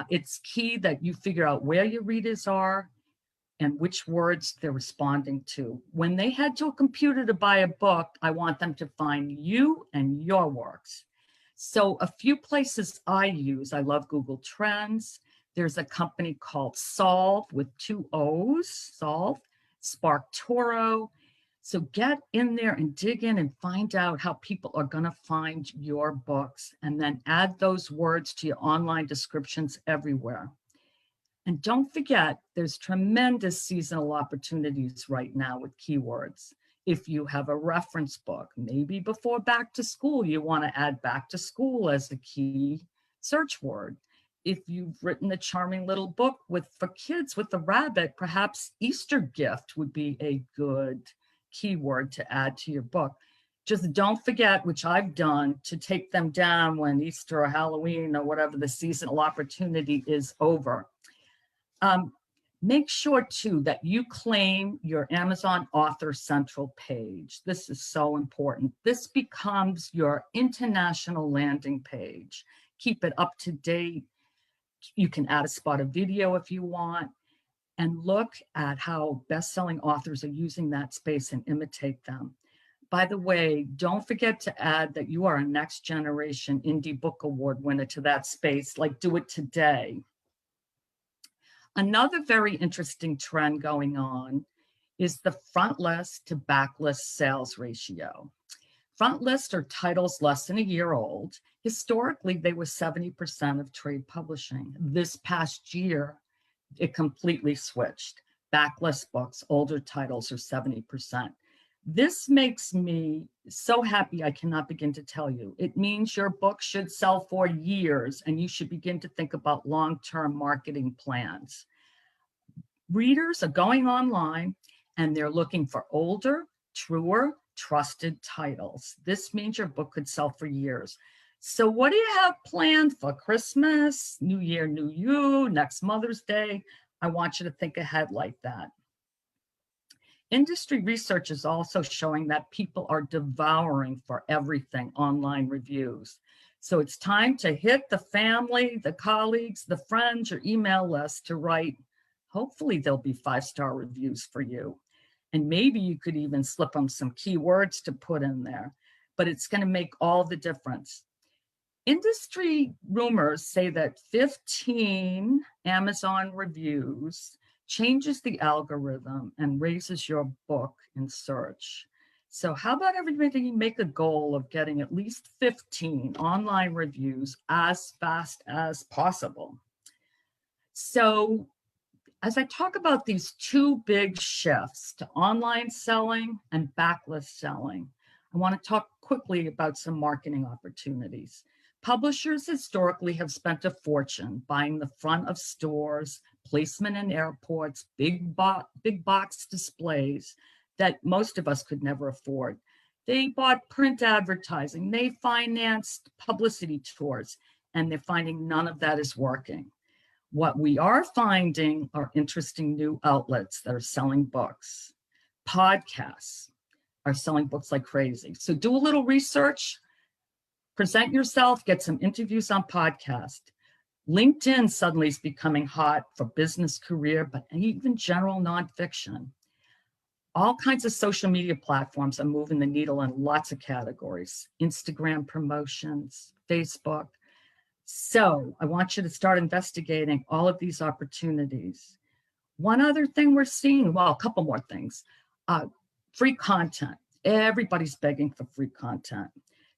Speaker 11: It's key that you figure out where your readers are and which words they're responding to. When they head to a computer to buy a book, I want them to find you and your works. So a few places I use, I love Google Trends. There's a company called Solve with 2 O's, Solve, SparkToro. So get in there and dig in and find out how people are going to find your books, and then add those words to your online descriptions everywhere. And don't forget, there's tremendous seasonal opportunities right now with keywords. If you have a reference book, maybe before back to school, you want to add back to school as a key search word. If you've written a charming little book for kids with a rabbit, perhaps Easter gift would be a good keyword to add to your book. Just don't forget, which I've done, to take them down when Easter or Halloween or whatever the seasonal opportunity is over. Make sure too that you claim your Amazon Author Central page. This is so important. This becomes your international landing page. Keep it up to date. You can add a spot of video if you want, and look at how best-selling authors are using that space and imitate them. By the way, don't forget to add that you are a Next Generation Indie Book Award winner to that space. Like, do it today. Another very interesting trend going on is the front list to backlist sales ratio. Front list are titles less than a year old. Historically, they were 70% of trade publishing. This past year, it completely switched. Backlist books, older titles are 70%. This makes me so happy I cannot begin to tell you. It means your book should sell for years, and you should begin to think about long-term marketing plans. Readers are going online and they're looking for older, truer, trusted titles. This means your book could sell for years. So what do you have planned for Christmas, New Year, New You, next Mother's Day? I want you to think ahead like that. Industry research is also showing that people are devouring for everything online reviews. So it's time to hit the family, the colleagues, the friends, your email list to write. Hopefully there'll be 5-star reviews for you. And maybe you could even slip them some keywords to put in there, but it's going to make all the difference. Industry rumors say that 15 Amazon reviews changes the algorithm and raises your book in search. So how about everybody make a goal of getting at least 15 online reviews as fast as possible? So as I talk about these 2 big shifts to online selling and backlist selling, I want to talk quickly about some marketing opportunities. Publishers historically have spent a fortune buying the front of stores, placement in airports, big box displays that most of us could never afford. They bought print advertising, they financed publicity tours, and they're finding none of that is working. What we are finding are interesting new outlets that are selling books. Podcasts are selling books like crazy. So do a little research, present yourself, get some interviews on podcast. LinkedIn suddenly is becoming hot for business, career, but even general nonfiction. All kinds of social media platforms are moving the needle in lots of categories. Instagram promotions, Facebook. So I want you to start investigating all of these opportunities. One other thing we're seeing, well, a couple more things. Free content. Everybody's begging for free content.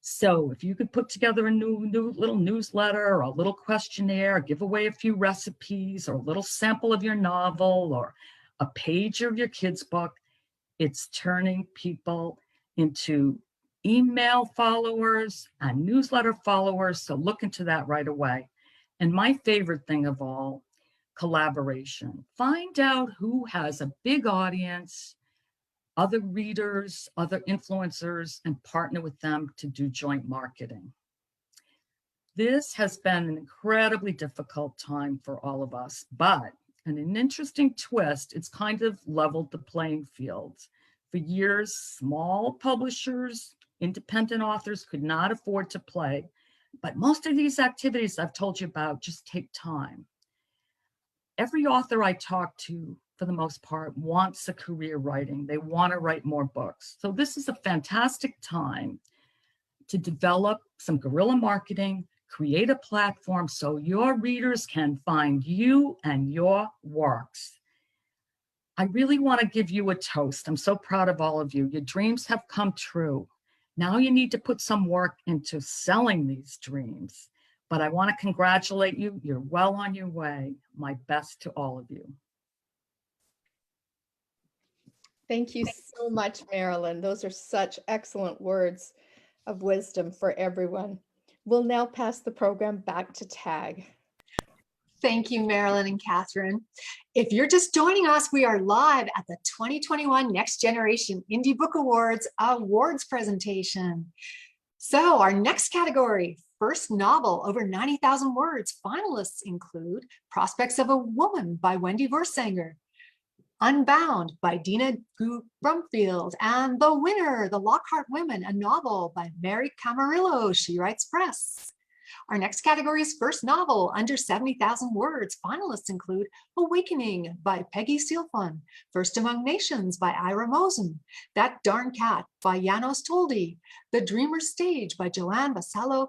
Speaker 11: So if you could put together a new little newsletter or a little questionnaire, give away a few recipes or a little sample of your novel or a page of your kid's book, it's turning people into email followers and newsletter followers. So look into that right away. And my favorite thing of all, collaboration. Find out who has a big audience, other readers, other influencers, and partner with them to do joint marketing. This has been an incredibly difficult time for all of us, but in an interesting twist, it's kind of leveled the playing field. For years, small publishers, independent authors could not afford to play, but most of these activities I've told you about just take time. Every author I talk to, for the most part, wants a career writing. They want to write more books. So this is a fantastic time to develop some guerrilla marketing, create a platform so your readers can find you and your works. I really want to give you a toast. I'm so proud of all of you. Your dreams have come true. Now you need to put some work into selling these dreams. But I want to congratulate you. You're well on your way. My best to all of you.
Speaker 3: Thank you so much, Marilyn. Those are such excellent words of wisdom for everyone. We'll now pass the program back to Tag.
Speaker 2: Thank you, Marilyn and Catherine. If you're just joining us, we are live at the 2021 Next Generation Indie Book Awards presentation. So our next category, first novel over 90,000 words. Finalists include Prospects of a Woman by Wendy Versanger, Unbound by Dina Brumfield, and the winner, The Lockhart Women, a novel by Mary Camarillo, She Writes Press. Our next category is first novel under 70,000 words. Finalists include Awakening by Peggy Sealfun, First Among Nations by Ira Mosen, That Darn Cat by Janos Toldi, The Dreamer's Stage by Joanne Vassallo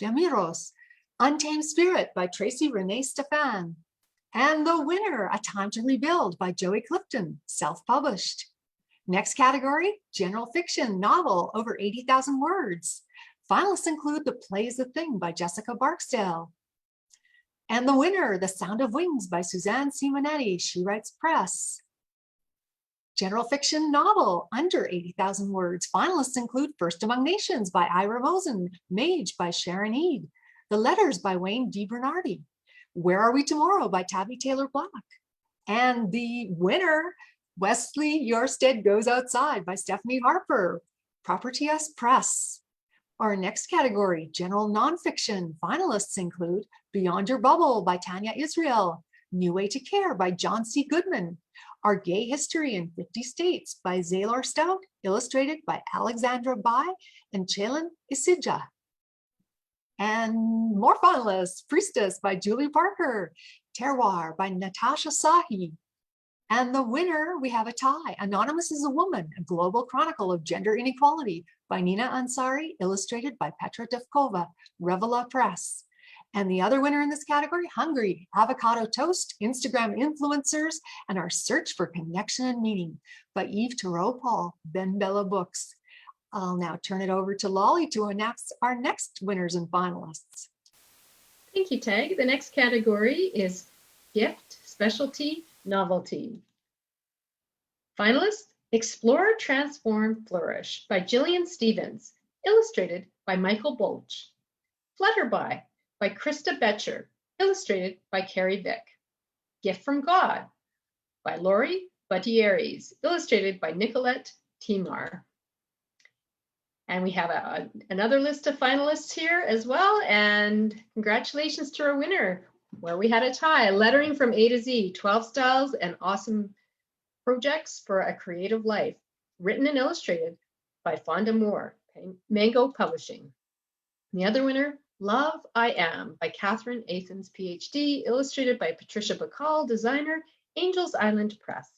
Speaker 2: Demiros, Untamed Spirit by Tracy Renee Stefan, and the winner, A Time to Rebuild by Joey Clifton, self-published. Next category, general fiction novel over 80,000 words. Finalists include The Play is the Thing by Jessica Barksdale. And the winner, The Sound of Wings by Suzanne Simonetti, She Writes Press. General fiction novel under 80,000 words. Finalists include First Among Nations by Ira Mosen, Mage by Sharon Eade, The Letters by Wayne DiBernardi, Where Are We Tomorrow by Tabby Taylor Black. And the winner, Wesley Yorstead Goes Outside by Stephanie Harper, Property S Press. Our next category, general nonfiction. Finalists include Beyond Your Bubble by Tanya Israel, New Way to Care by John C. Goodman, Our Gay History in 50 States by Zaylor Stout, illustrated by Alexandra Bai and Chelin Isija. And more finalists, Priestess by Julie Parker, Terroir by Natasha Sahi. And the winner, we have a tie. Anonymous is a Woman, a Global Chronicle of Gender Inequality by Nina Ansari, illustrated by Petra Devkova, Revela Press. And the other winner in this category, Hungry, Avocado Toast, Instagram Influencers, and Our Search for Connection and Meaning by Eve Thoreau-Paul, Ben Bella Books. I'll now turn it over to Lolly to announce our next winners and finalists.
Speaker 6: Thank you, Tag. The next category is Gift, Specialty, Novelty. Finalists, Explore, Transform, Flourish by Jillian Stevens, illustrated by Michael Bolch. Flutterby by Krista Betcher, illustrated by Carrie Vick. Gift from God by Lori Butierrez, illustrated by Nicolette Timar. And we have another list of finalists here as well. And congratulations to our winner, where we had a tie. Lettering from A to Z, 12 Styles and Awesome Projects for a Creative Life, written and illustrated by Fonda Moore, Mango Publishing. And the other winner, Love I Am by Catherine Athens, PhD, illustrated by Patricia Bacall, designer, Angels Island Press.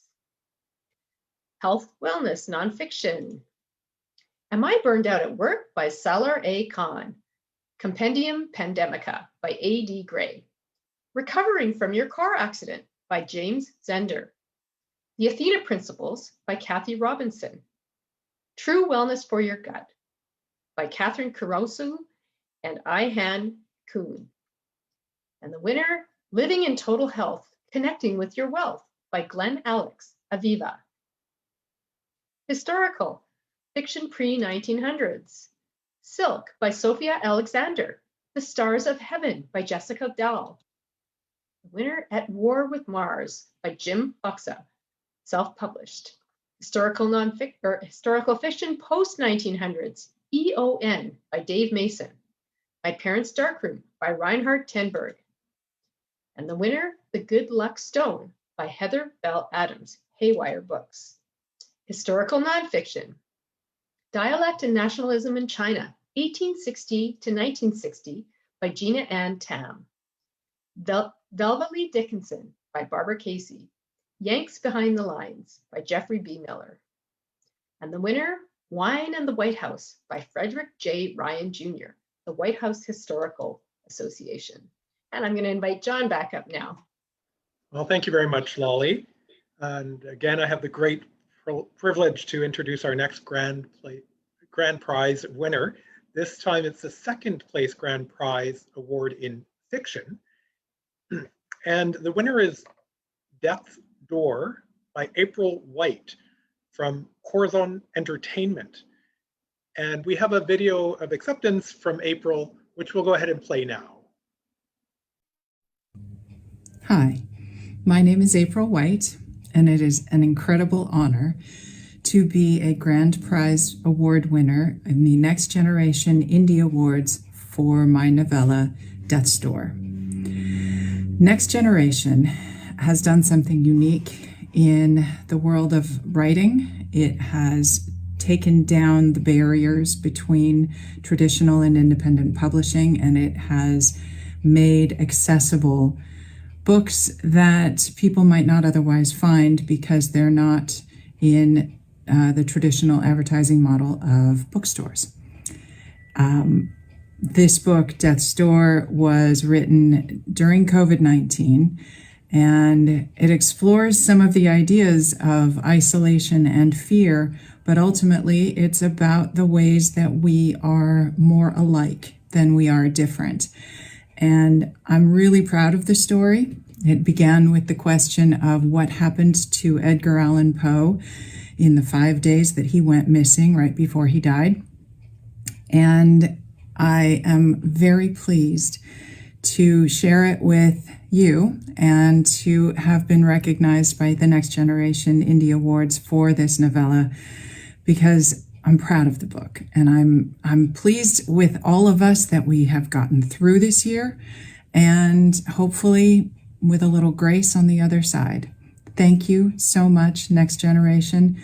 Speaker 6: Health Wellness Nonfiction. Am I Burned Out at Work by Salar A. Khan. Compendium Pandemica by A.D. Gray. Recovering from Your Car Accident by James Zender. The Athena Principles by Kathy Robinson. True Wellness for Your Gut by Catherine Carosu and Ihan Kuhn. And the winner, Living in Total Health, Connecting with Your Wealth by Glenn Alex, Aviva. Historical Fiction Pre-1900s. Silk by Sophia Alexander. The Stars of Heaven by Jessica Dahl. The winner, At War with Mars by Jim Buxa, self-published. Historical fiction post-1900s, EON by Dave Mason. My Parents' Darkroom by Reinhard Tenberg. And the winner, The Good Luck Stone by Heather Bell Adams, Haywire Books. Historical nonfiction, Dialect and Nationalism in China, 1860 to 1960 by Gina Ann Tam. Velva Lee Dickinson by Barbara Casey. Yanks Behind the Lines by Jeffrey B. Miller. And the winner, Wine and the White House by Frederick J. Ryan Jr., the White House Historical Association. And I'm going to invite John back up now.
Speaker 7: Well, thank you very much, Lolly. And again, I have the great privilege to introduce our next grand prize winner. This time it's the second place grand prize award in fiction. And the winner is Death's Door by April White from Corazon Entertainment. And we have a video of acceptance from April, which we'll go ahead and play now.
Speaker 12: Hi, my name is April White, and it is an incredible honor to be a Grand Prize Award winner in the Next Generation Indie Awards for my novella, Death's Door. Next Generation has done something unique in the world of writing. It has taken down the barriers between traditional and independent publishing, and it has made accessible books that people might not otherwise find because they're not in the traditional advertising model of bookstores. This book, Death's Door, was written during COVID-19, and it explores some of the ideas of isolation and fear, but ultimately it's about the ways that we are more alike than we are different. And I'm really proud of the story. It began with the question of what happened to Edgar Allan Poe in the 5 days that he went missing right before he died. And I am very pleased to share it with you and to have been recognized by the Next Generation Indie Awards for this novella, because I'm proud of the book, and I'm pleased with all of us that we have gotten through this year, and hopefully with a little grace on the other side. Thank you so much, Next Generation.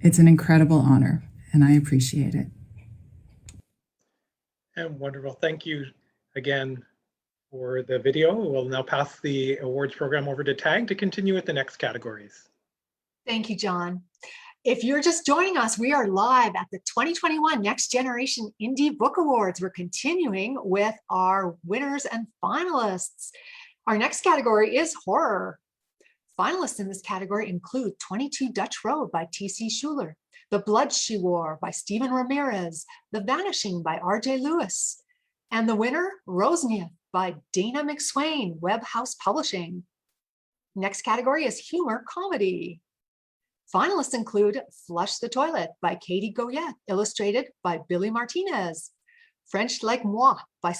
Speaker 12: It's an incredible honor, and I appreciate it.
Speaker 7: And wonderful. Thank you again for the video. We'll now pass the awards program over to Tag to continue with the next categories.
Speaker 2: Thank you, John. If you're just joining us, we are live at the 2021 Next Generation Indie Book Awards. We're continuing with our winners and finalists. Our next category is horror. Finalists in this category include 22 Dutch Road by T.C. Schuler, The Blood She Wore by Stephen Ramirez, The Vanishing by R.J. Lewis, and the winner, Rosniath by Dana McSwain, Web House Publishing. Next category is humor comedy. Finalists include Flush the Toilet by Katie Goyette, illustrated by Billy Martinez. French Like Moi by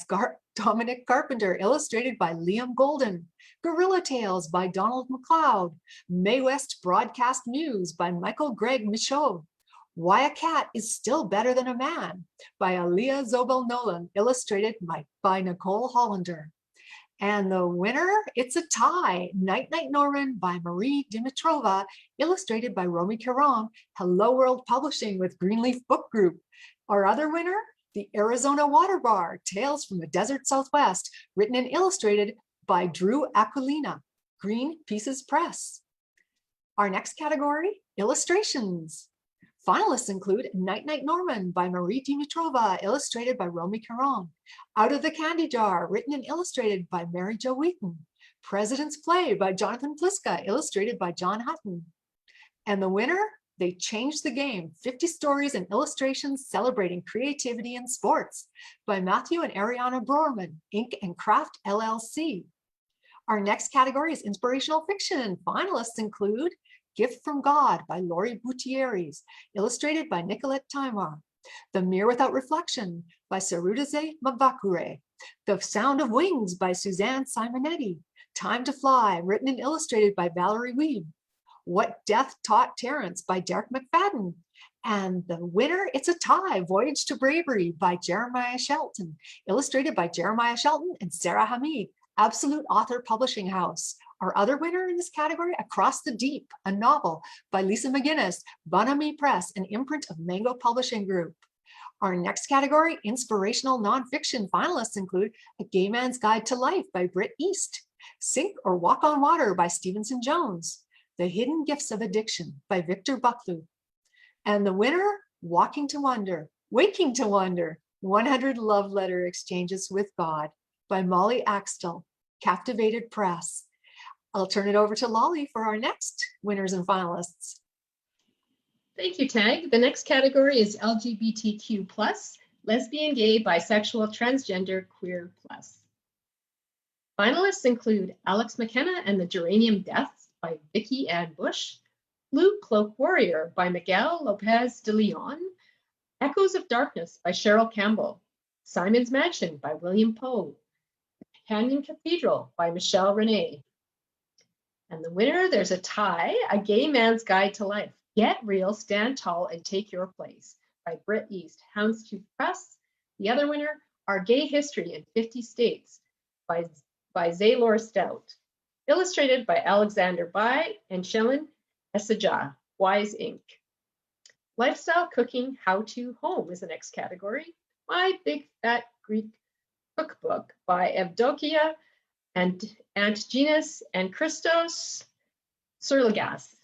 Speaker 2: Dominic Carpenter, illustrated by Liam Golden. Gorilla Tales by Donald McLeod. Mae West Broadcast News by Michael Greg Michaud. Why a Cat is Still Better Than a Man by Aaliyah Zobel Nolan, illustrated by Nicole Hollander. And the winner, it's a tie, Night Night Norman by Marie Dimitrova, illustrated by Romy Caron, Hello World Publishing with Greenleaf Book Group. Our other winner, The Arizona Water Bar, Tales from the Desert Southwest, written and illustrated by Drew Aquilina, Green Pieces Press. Our next category, illustrations. Finalists include Night Night Norman by Marie Dimitrova, illustrated by Romy Caron. Out of the Candy Jar, written and illustrated by Mary Jo Wheaton. President's Play by Jonathan Pliska, illustrated by John Hutton. And the winner, They Changed the Game, 50 Stories and Illustrations Celebrating Creativity in Sports by Matthew and Ariana Broerman, Ink and Craft LLC. Our next category is inspirational fiction. Finalists include Gift from God by Laurie Gutierrez, illustrated by Nicolette Timar. The Mirror Without Reflection by Sarudaze Mavakure. The Sound of Wings by Suzanne Simonetti. Time to Fly, written and illustrated by Valerie Weeb. What Death Taught Terrence by Derek McFadden. And the winner, it's a tie, Voyage to Bravery by Jeremiah Shelton, illustrated by Jeremiah Shelton and Sarah Hamid, Absolute Author Publishing House. Our other winner in this category, Across the Deep, a novel by Lisa McGinnis, Bonami Press, an imprint of Mango Publishing Group. Our next category, inspirational nonfiction finalists include A Gay Man's Guide to Life by Britt East, Sink or Walk on Water by Stevenson Jones, The Hidden Gifts of Addiction by Victor Bucklew. And the winner, Waking to Wonder, 100 Love Letter Exchanges with God by Molly Axtell, Captivated Press. I'll turn it over to Lolly for our next winners and finalists.
Speaker 6: Thank you, Tag. The next category is LGBTQ+, lesbian, gay, bisexual, transgender, queer plus. Finalists include Alex McKenna and the Geranium Deaths by Vicki Ann Bush, Blue Cloak Warrior by Miguel Lopez de Leon, Echoes of Darkness by Cheryl Campbell, Simon's Mansion by William Poe, Canyon Cathedral by Michelle Renee. And the winner, there's a tie, A Gay Man's Guide to Life, Get Real, Stand Tall, and Take Your Place by Britt East, Houndstooth Press. The other winner, Our Gay History in 50 States by Zaylor Stout, illustrated by Alexander Bai and Shellen Essajah, Wise Inc. Lifestyle Cooking How-To Home is the next category. My Big Fat Greek Cookbook by Evdokia and Antigenes and Christos Surligas.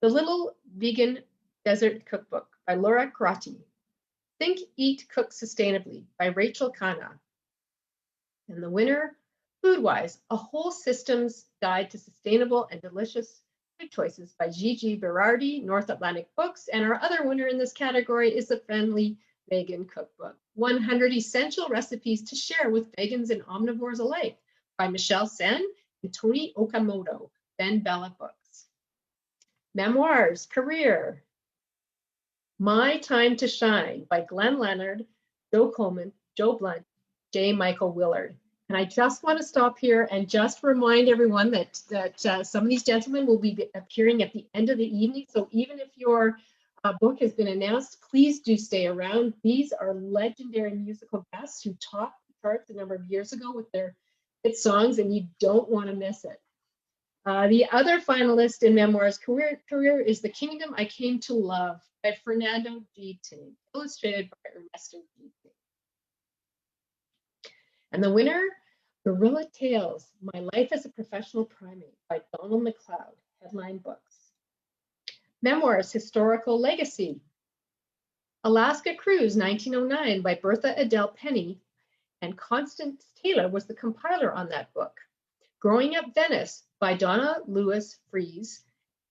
Speaker 6: The Little Vegan Desert Cookbook by Laura Karati. Think, Eat, Cook Sustainably by Rachel Khanna. And the winner, Foodwise, A Whole Systems Guide to Sustainable and Delicious Food Choices by Gigi Berardi, North Atlantic Books. And our other winner in this category is the Friendly Vegan Cookbook, 100 Essential Recipes to Share with Vegans and Omnivores Alike by Michelle Sen and Tony Okamoto, Ben Bella Books. Memoirs, Career, My Time to Shine by Glenn Leonard, Joe Coleman, Joe Blunt, J. Michael Willard. And I just want to stop here and just remind everyone that some of these gentlemen will be appearing at the end of the evening. So even if your book has been announced, please do stay around. These are legendary musical guests who topped the charts a number of years ago with their hit songs, and you don't want to miss it. The other finalist in Memoirs Career is The Kingdom I Came to Love by Fernando G. Ting, illustrated by Ernesto G. Ting. And the winner, Gorilla Tales, My Life as a Professional Primate by Donald McLeod, Headline Books. Memoirs, Historical Legacy, Alaska Cruise, 1909 by Bertha Adele Penny, and Constance Taylor was the compiler on that book. Growing Up Venice by Donna Lewis Fries,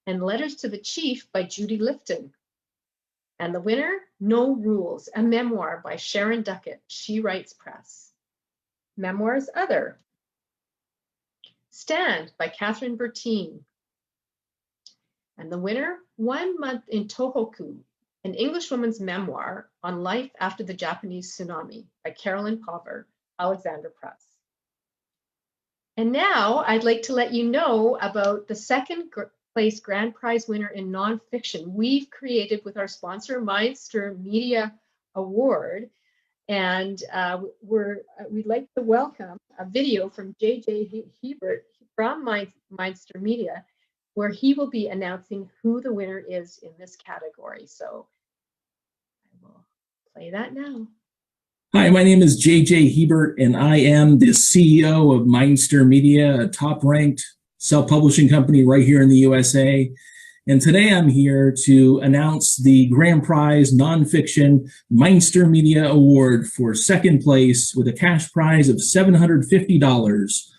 Speaker 6: and Letters to the Chief by Judy Lifton. And the winner, No Rules, a memoir by Sharon Duckett, She Writes Press. Memoirs Other, Stand by Catherine Bertine. And the winner, 1 Month in Tohoku, an Englishwoman's memoir on life after the Japanese tsunami by Carolyn Pover, Alexander Press. And now I'd like to let you know about the second place grand prize winner in nonfiction we've created with our sponsor, Mindster Media Award. And we'd like to welcome a video from JJ Hebert from Mindster Media, where he will be announcing who the winner is in this category. So I will play that now.
Speaker 13: Hi, my name is JJ Hebert, and I am the CEO of Mindster Media, a top-ranked self-publishing company right here in the USA. And today I'm here to announce the grand prize nonfiction Mindster Media Award for second place with a cash prize of $750.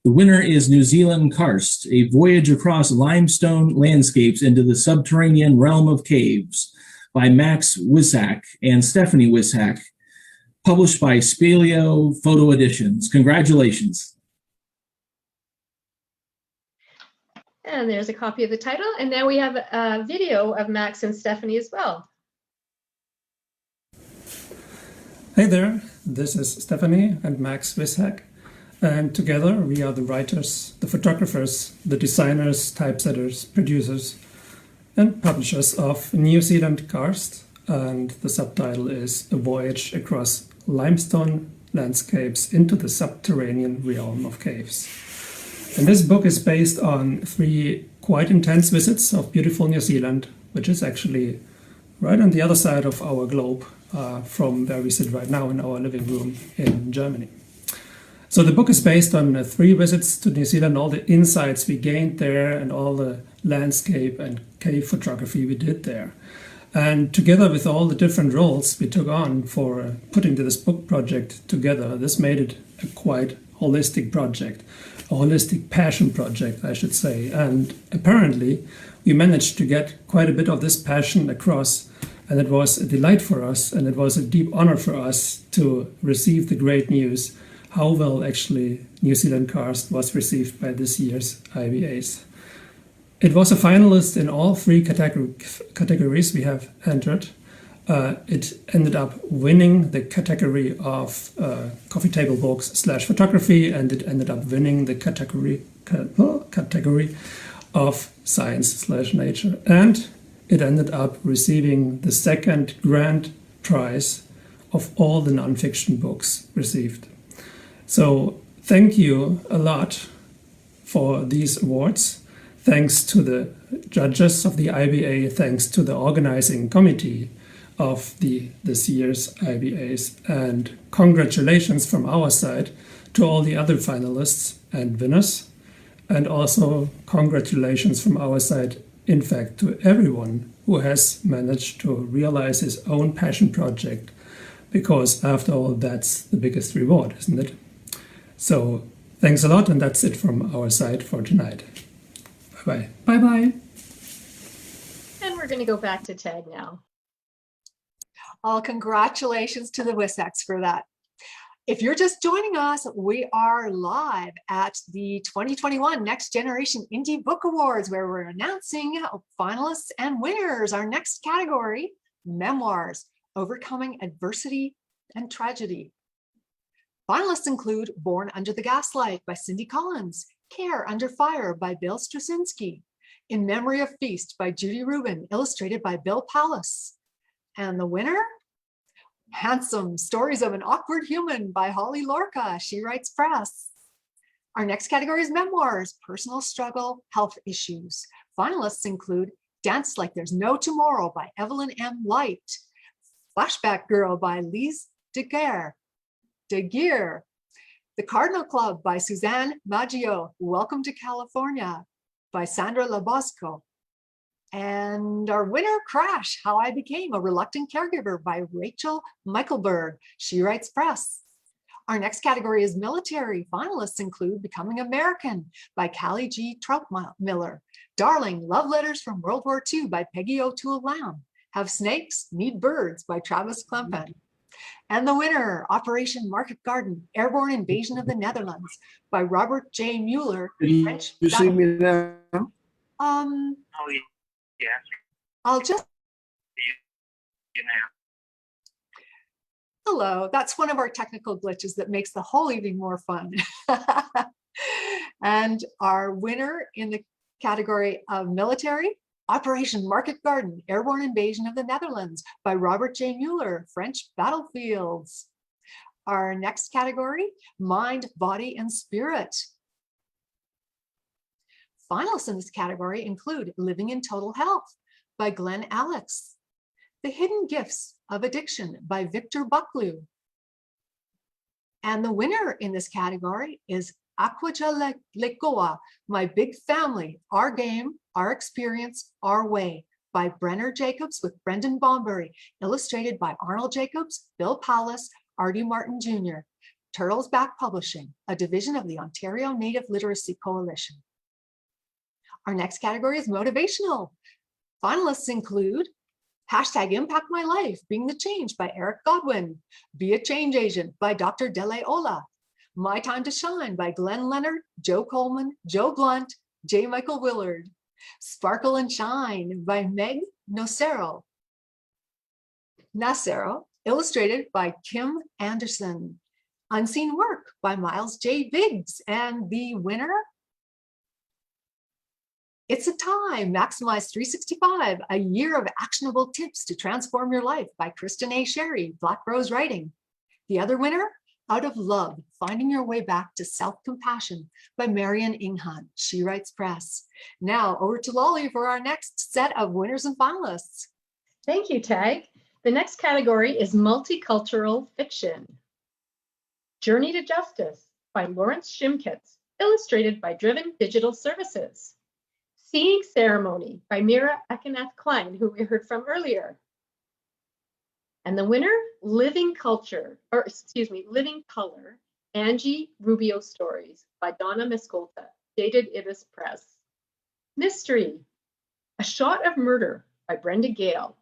Speaker 13: The winner is New Zealand Karst, A Voyage Across Limestone Landscapes into the Subterranean Realm of Caves by Max Wissack and Stephanie Wissack, published by Spalio Photo Editions. Congratulations.
Speaker 6: And there's a copy of the title. And now we have a video of Max and Stephanie as well.
Speaker 14: Hey there, this is Stephanie and Max Wissack. And together we are the writers, the photographers, the designers, typesetters, producers, and publishers of New Zealand Karst. And the subtitle is A Voyage Across Limestone Landscapes into the Subterranean Realm of Caves. And this book is based on 3 quite intense visits of beautiful New Zealand, which is actually right on the other side of our globe from where we sit right now in our living room in Germany. So the book is based on 3 visits to New Zealand, all the insights we gained there and all the landscape and cave photography we did there. And together with all the different roles we took on for putting this book project together, this made it a quite holistic project, a holistic passion project, I should say. And apparently we managed to get quite a bit of this passion across, and it was a delight for us, and it was a deep honor for us to receive the great news how well actually New Zealand Karst was received by this year's IBAs. It was a finalist in all 3 categories we have entered. It ended up winning the category of coffee table books / photography, and it ended up winning the category of science / nature. And it ended up receiving the 2nd grand prize of all the nonfiction books received. So thank you a lot for these awards. Thanks to the judges of the IBA, thanks to the organizing committee of this year's IBAs, and congratulations from our side to all the other finalists and winners, and also congratulations from our side, in fact, to everyone who has managed to realize his own passion project, because after all, that's the biggest reward, isn't it? So thanks a lot, and that's it from our side for tonight. Bye-bye.
Speaker 12: Bye-bye.
Speaker 6: And we're going to go back to Tag now.
Speaker 2: All congratulations to the WISEX for that. If you're just joining us, we are live at the 2021 Next Generation Indie Book Awards, where we're announcing finalists and winners. Our next category, memoirs, overcoming adversity and tragedy. Finalists include Born Under the Gaslight by Cindy Collins, Care Under Fire by Bill Straczynski, In Memory of Feast by Judy Rubin, illustrated by Bill Pallas. And the winner? Handsome, Stories of an Awkward Human by Holly Lorca, She Writes Press. Our next category is memoirs, personal struggle, health issues. Finalists include Dance Like There's No Tomorrow by Evelyn M. Light, Flashback Girl by Lise Deguerre, The Cardinal Club by Suzanne Maggio, Welcome to California by Sandra Labosco. And our winner, Crash, How I Became a Reluctant Caregiver by Rachel Michaelberg, She Writes Press. Our next category is military. Finalists include Becoming American by Callie G. Troutmiller, Darling, Love Letters from World War II by Peggy O'Toole Lamb, Have Snakes, Need Birds by Travis Klempen. And the winner, Operation Market Garden, Airborne Invasion of the Netherlands by Robert J. Mueller. French
Speaker 10: You see me now?
Speaker 15: Oh, yeah.
Speaker 2: I'll just,
Speaker 15: You know.
Speaker 2: hello, that's one of our technical glitches that makes the whole evening more fun. And our winner in the category of military, Operation Market Garden, Airborne Invasion of the Netherlands by Robert J. Mueller, French Battlefields. Our next category, Mind, Body, and Spirit. Finalists in this category include Living in Total Health by Glenn Alex, The Hidden Gifts of Addiction by Victor Bucklew. And the winner in this category is Aquaja Lekoa, My Big Family, Our Game, Our Experience, Our Way by Brenner Jacobs with Brendan Bombury, illustrated by Arnold Jacobs, Bill Pallas, Artie Martin Jr. Turtles Back Publishing, a division of the Ontario Native Literacy Coalition. Our next category is motivational. Finalists include Hashtag Impact My Life, Being the Change by Eric Godwin, Be a Change Agent by Dr. Dele Ola, My Time to Shine by Glenn Leonard, Joe Coleman, Joe Blunt, J. Michael Willard, Sparkle and Shine by Meg Nacero, illustrated by Kim Anderson. Unseen Work by Miles J. Biggs. And the winner? It's a Time, Maximize 365, a year of actionable tips to transform your life by Kristen A. Sherry, Black Rose Writing. The other winner? Out of Love, Finding Your Way Back to Self-Compassion by Marian Inghunt, She Writes Press. Now over to Lolly for our next set of winners and finalists.
Speaker 6: Thank you, Tag. The next category is multicultural fiction. Journey to Justice by Lawrence Shimkitz, illustrated by Driven Digital Services. Seeing Ceremony by Mira Ekanath Klein, who we heard from earlier. And the winner, Living Color, Angie Rubio Stories by Donna Miscolta, dated Ibis Press. Mystery, A Shot of Murder by Brenda Gale.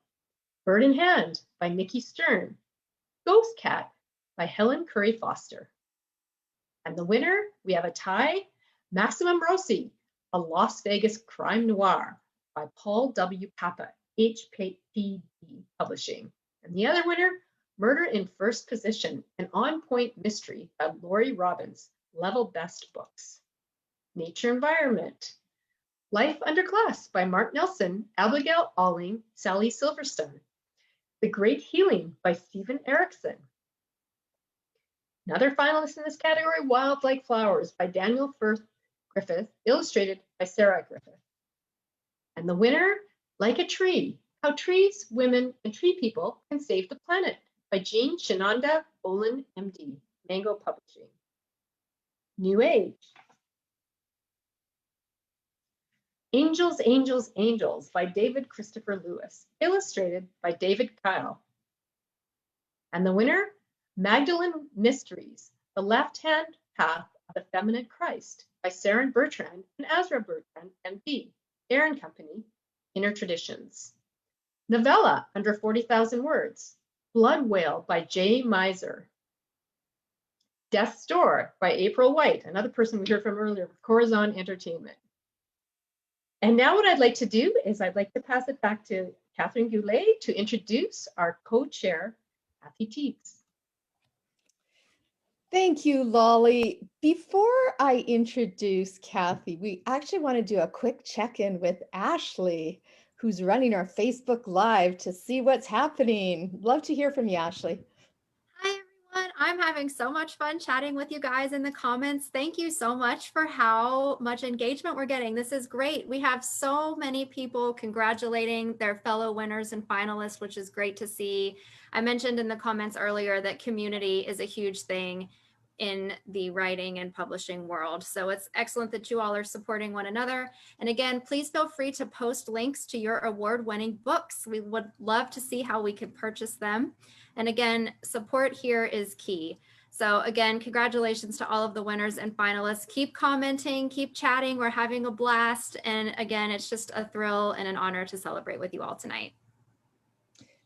Speaker 6: Bird in Hand by Nikki Stern. Ghost Cat by Helen Curry Foster. And the winner, we have a tie, Maximum Rossi, A Las Vegas Crime Noir by Paul W. Papa, HPD Publishing. And the other winner, Murder in First Position, an on-point mystery by Lori Robbins, Level Best Books. Nature Environment, Life Under Glass by Mark Nelson, Abigail Alling, Sally Silverstone. The Great Healing by Stephen Erickson. Another finalist in this category, Wild Like Flowers by Daniel Firth Griffith, illustrated by Sarah Griffith. And the winner, Like a Tree, How Trees, Women, and Tree People Can Save the Planet by Jean Shananda Olin, MD, Mango Publishing. New Age. Angels, Angels, Angels by David Christopher Lewis, illustrated by David Kyle. And the winner, Magdalene Mysteries, The Left-Hand Path of the Feminine Christ by Saren Bertrand and Azra Bertrand, MD, Aaron Company, Inner Traditions. Novella, Under 40,000 Words, Blood Whale by Jay Miser. Death's Door by April White, another person we heard from earlier with Corazon Entertainment. And now what I'd like to do is I'd like to pass it back to Catherine Goulet to introduce our co-chair, Kathy Teets.
Speaker 3: Thank you, Lolly. Before I introduce Kathy, we actually want to do a quick check-in with Ashley, who's running our Facebook Live to see what's happening. Love to hear from you, Ashley.
Speaker 1: Hi, everyone. I'm having so much fun chatting with you guys in the comments. Thank you so much for how much engagement we're getting. This is great. We have so many people congratulating their fellow winners and finalists, which is great to see. I mentioned in the comments earlier that community is a huge thing in the writing and publishing world. So it's excellent that you all are supporting one another. And again, please feel free to post links to your award-winning books. We would love to see how we could purchase them. And again, support here is key. So again, congratulations to all of the winners and finalists. Keep commenting, keep chatting. We're having a blast. And again, it's just a thrill and an honor to celebrate with you all tonight.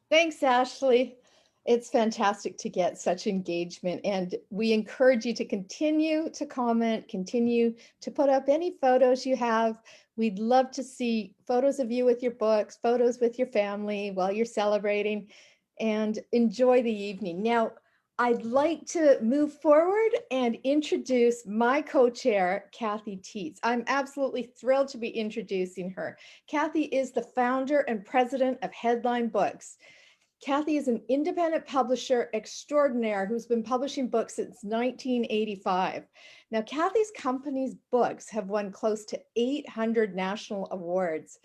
Speaker 3: Thanks, Ashley. It's fantastic to get such engagement, and we encourage you to continue to comment, continue to put up any photos you have. We'd love to see photos of you with your books, photos with your family while you're celebrating, and enjoy the evening. Now, I'd like to move forward and introduce my co-chair, Kathy Teets. I'm absolutely thrilled to be introducing her. Kathy is the founder and president of Headline Books. Kathy is an independent publisher extraordinaire who's been publishing books since 1985. Now, Kathy's company's books have won close to 800 national awards,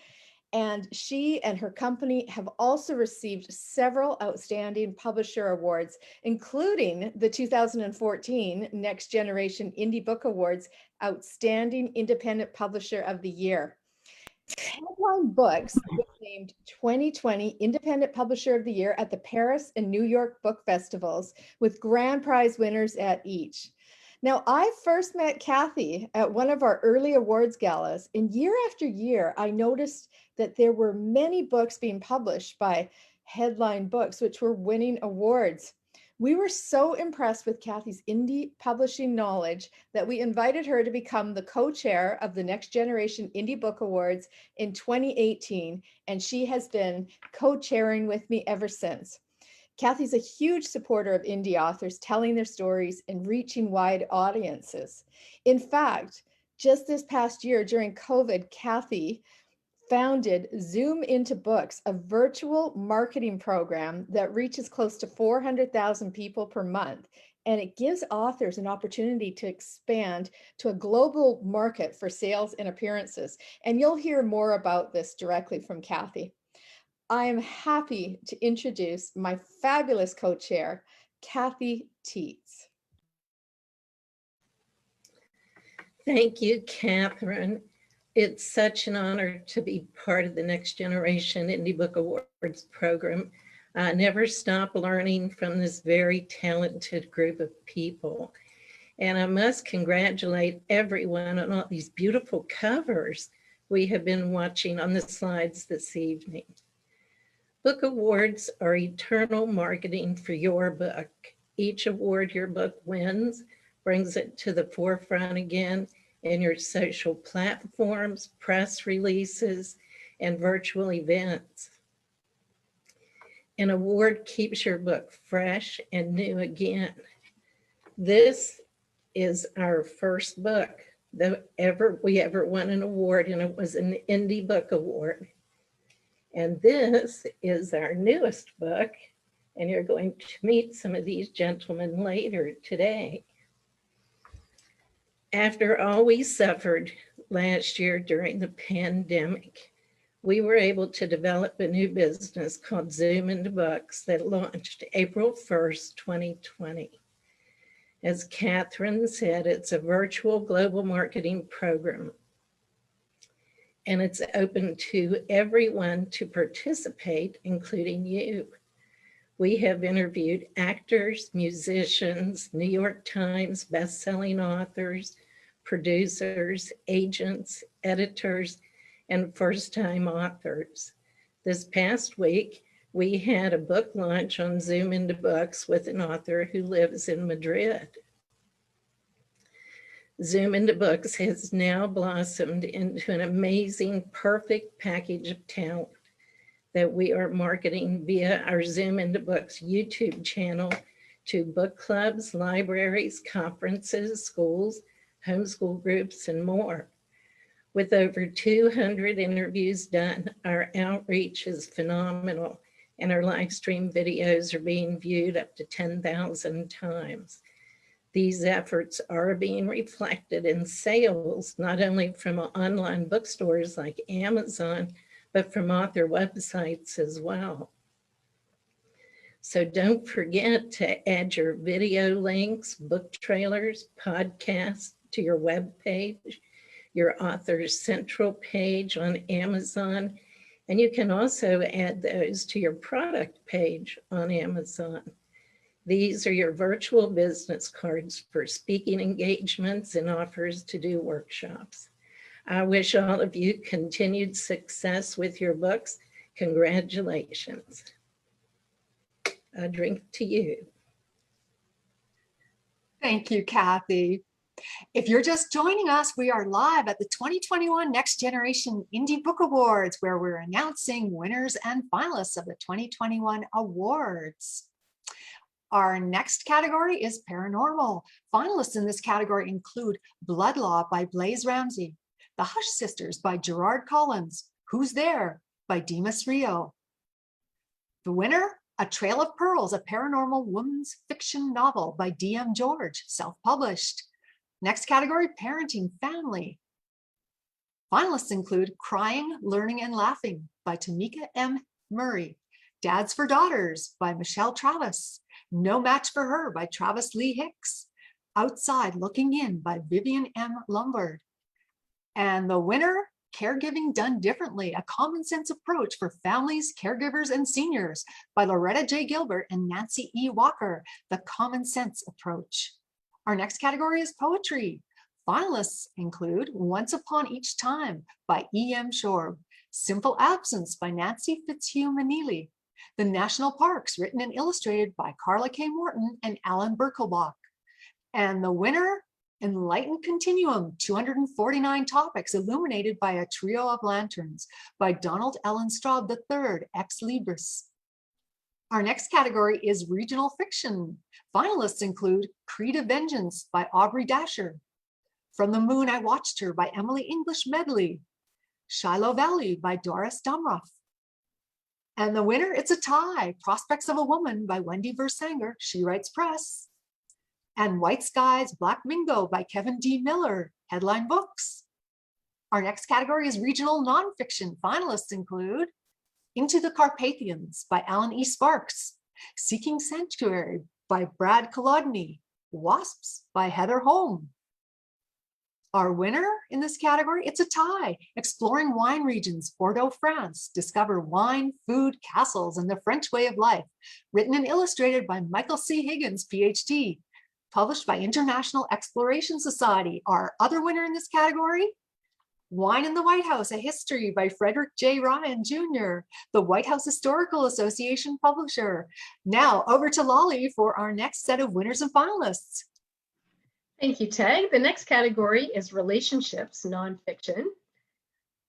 Speaker 3: and she and her company have also received several outstanding publisher awards, including the 2014 Next Generation Indie Book Awards Outstanding Independent Publisher of the Year. Headline Books was named 2020 Independent Publisher of the Year at the Paris and New York Book Festivals, with grand prize winners at each. Now, I first met Kathy at one of our early awards galas, and year after year, I noticed that there were many books being published by Headline Books, which were winning awards. We were so impressed with Kathy's indie publishing knowledge that we invited her to become the co-chair of the Next Generation Indie Book Awards in 2018, and she has been co-chairing with me ever since. Kathy's a huge supporter of indie authors telling their stories and reaching wide audiences. In fact, just this past year during COVID, Kathy founded Zoom Into Books, a virtual marketing program that reaches close to 400,000 people per month. And it gives authors an opportunity to expand to a global market for sales and appearances. And you'll hear more about this directly from Kathy. I am happy to introduce my fabulous co-chair, Kathy Teets.
Speaker 16: Thank you, Catherine. It's such an honor to be part of the Next Generation Indie Book Awards program. I never stop learning from this very talented group of people. And I must congratulate everyone on all these beautiful covers we have been watching on the slides this evening. Book awards are eternal marketing for your book. Each award your book wins brings it to the forefront again in your social platforms, press releases, and virtual events. An award keeps your book fresh and new again. This is our first book that we ever won an award, and it was an Indie Book Award. And this is our newest book, and you're going to meet some of these gentlemen later today. After all we suffered last year during the pandemic, we were able to develop a new business called Zoom Into Books that launched April 1st, 2020. As Catherine said, it's a virtual global marketing program, and it's open to everyone to participate, including you. We have interviewed actors, musicians, New York Times best-selling authors, producers, agents, editors, and first-time authors. This past week, we had a book launch on Zoom Into Books with an author who lives in Madrid. Zoom Into Books has now blossomed into an amazing, perfect package of talent that we are marketing via our Zoom Into Books YouTube channel to book clubs, libraries, conferences, schools, homeschool groups, and more. With over 200 interviews done, our outreach is phenomenal, and our live stream videos are being viewed up to 10,000 times. These efforts are being reflected in sales, not only from online bookstores like Amazon, but from author websites as well. So don't forget to add your video links, book trailers, podcasts to your webpage, your Authors Central page on Amazon, and you can also add those to your product page on Amazon. These are your virtual business cards for speaking engagements and offers to do workshops. I wish all of you continued success with your books. Congratulations. A drink to you.
Speaker 2: Thank you, Kathy. If you're just joining us, we are live at the 2021 Next Generation Indie Book Awards, where we're announcing winners and finalists of the 2021 awards. Our next category is paranormal. Finalists in this category include Blood Law by Blaze Ramsey, The Hush Sisters by Gerard Collins, Who's There by Demas Rio. The winner, A Trail of Pearls, a paranormal women's fiction novel by D.M. George, self-published. Next category, parenting, family. Finalists include Crying, Learning, and Laughing by Tamika M. Murray, Dads for Daughters by Michelle Travis, No Match for Her by Travis Lee Hicks, Outside Looking In by Vivian M. Lombard. And the winner, Caregiving Done Differently, a common sense approach for families, caregivers, and seniors by Loretta J. Gilbert and Nancy E. Walker, the common sense approach. Our next category is poetry. Finalists include Once Upon Each Time by E.M. Shorb, Simple Absence by Nancy Fitzhugh Manili, The National Parks, written and illustrated by Carla K. Morton and Alan Birkelbach. And the winner, Enlightened Continuum, 249 Topics Illuminated by a Trio of Lanterns by Donald Ellen Straub III, ex libris. Our next category is regional fiction. Finalists include Creed of Vengeance by Aubrey Dasher, From the Moon I Watched Her by Emily English Medley, Shiloh Valley by Doris Domroff. And the winner, it's a tie, Prospects of a Woman by Wendy Versanger, She Writes Press, and White Skies, Black Mingo by Kevin D. Miller, Headline Books. Our next category is regional nonfiction. Finalists include Into the Carpathians by Alan E. Sparks, Seeking Sanctuary by Brad Kolodny, Wasps by Heather Holm. Our winner in this category, it's a tie, Exploring Wine Regions, Bordeaux, France, Discover Wine, Food, Castles, and the French Way of Life, written and illustrated by Michael C. Higgins, PhD, published by International Exploration Society. Our other winner in this category, Wine in the White House, A History by Frederick J. Ryan Jr., the White House Historical Association publisher. Now over to Lolly for our next set of winners and finalists.
Speaker 6: Thank you, Tag. The next category is relationships, nonfiction.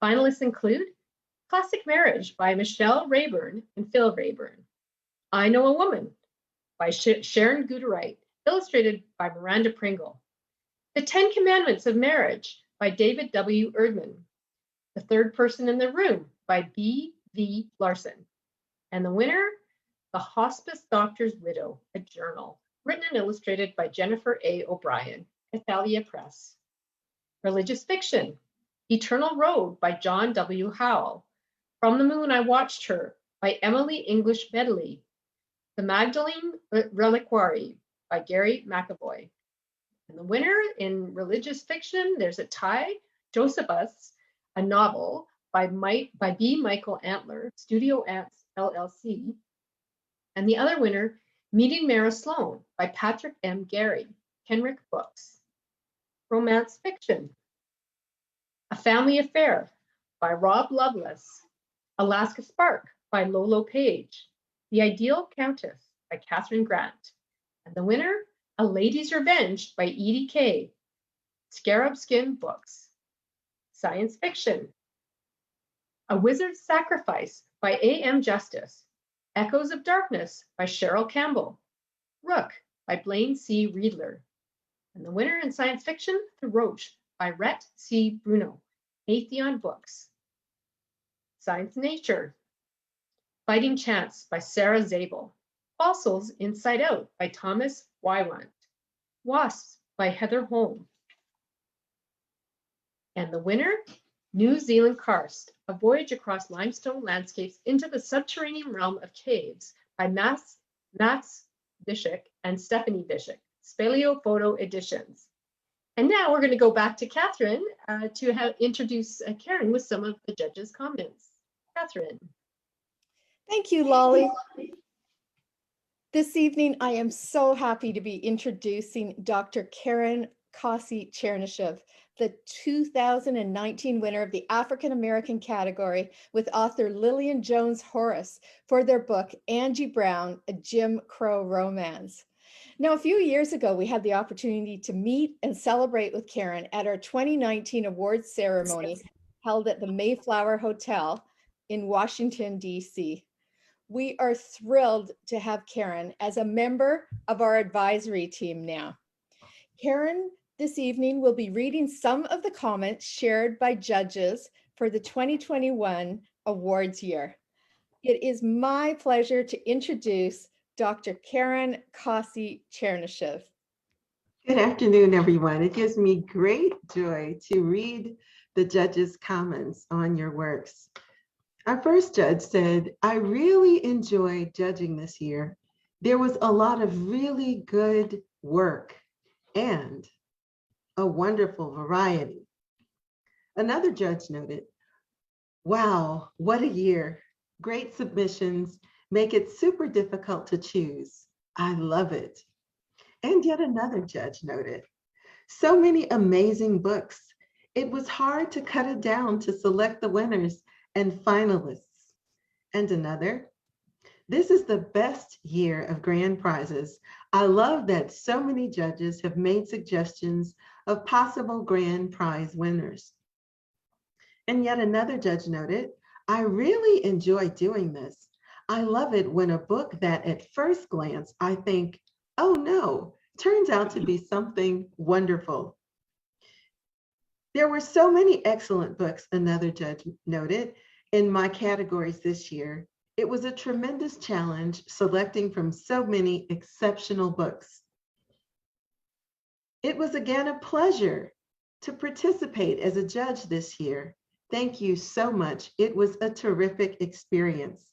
Speaker 6: Finalists include Classic Marriage by Michelle Rayburn and Phil Rayburn, I Know a Woman by Sharon Guterite, illustrated by Miranda Pringle, The 10 Commandments of Marriage by David W. Erdman, The Third Person in the Room by B. V. Larson, and the winner, The Hospice Doctor's Widow, a Journal, written and illustrated by Jennifer A. O'Brien, Athalia Press. Religious fiction, Eternal Road by John W. Howell, From the Moon I Watched Her by Emily English Medley, The Magdalene Reliquary by Gary McAvoy. And the winner in religious fiction, there's a tie, Josephus, a novel by B. Michael Antler, Studio Ants LLC. And the other winner, Meeting Mara Sloan by Patrick M. Gary, Kenrick Books. Romance fiction, A Family Affair by Rob Lovelace, Alaska Spark by Lolo Page, The Ideal Countess by Catherine Grant, and the winner, A Lady's Revenge by Edie Kay, Scarab Skin Books. Science fiction, A Wizard's Sacrifice by A.M. Justice, Echoes of Darkness by Cheryl Campbell, Rook by Blaine C. Riedler, and the winner in science fiction, The Roach by Rhett C. Bruno, Atheon Books. Science Nature, Fighting Chance by Sarah Zabel, Fossils Inside Out by Thomas Wywant, Wasps by Heather Holm, and the winner, New Zealand Karst, A Voyage Across Limestone Landscapes into the Subterranean Realm of Caves by Max Bishik and Stephanie Bishik, Speleo Photo Editions. And now we're going to go back to Catherine to introduce Karen with some of the judges' comments. Catherine.
Speaker 3: Thank you, Lolly. This evening, I am so happy to be introducing Dr. Karen Kasi-Chernishev, the 2019 winner of the African American category with author Lillian Jones Horace for their book, Angie Brown, A Jim Crow Romance. Now, a few years ago, we had the opportunity to meet and celebrate with Karen at our 2019 awards ceremony held at the Mayflower Hotel in Washington, D.C. We are thrilled to have Karen as a member of our advisory team now. Karen this evening will be reading some of the comments shared by judges for the 2021 awards year. It is my pleasure to introduce Dr. Karen Kasi-Chernishev.
Speaker 17: Good afternoon, everyone. It gives me great joy to read the judges' comments on your works. Our first judge said, I really enjoyed judging this year. There was a lot of really good work and a wonderful variety. Another judge noted, wow, what a year. Great submissions make it super difficult to choose. I love it. And yet another judge noted, so many amazing books. It was hard to cut it down to select the winners and finalists. And another, this is the best year of grand prizes. I love that so many judges have made suggestions of possible grand prize winners. And yet another judge noted, I really enjoy doing this. I love it when a book that at first glance I think, oh no, turns out to be something wonderful. There were so many excellent books, another judge noted, in my categories this year. It was a tremendous challenge selecting from so many exceptional books. It was again a pleasure to participate as a judge this year. Thank you so much. It was a terrific experience.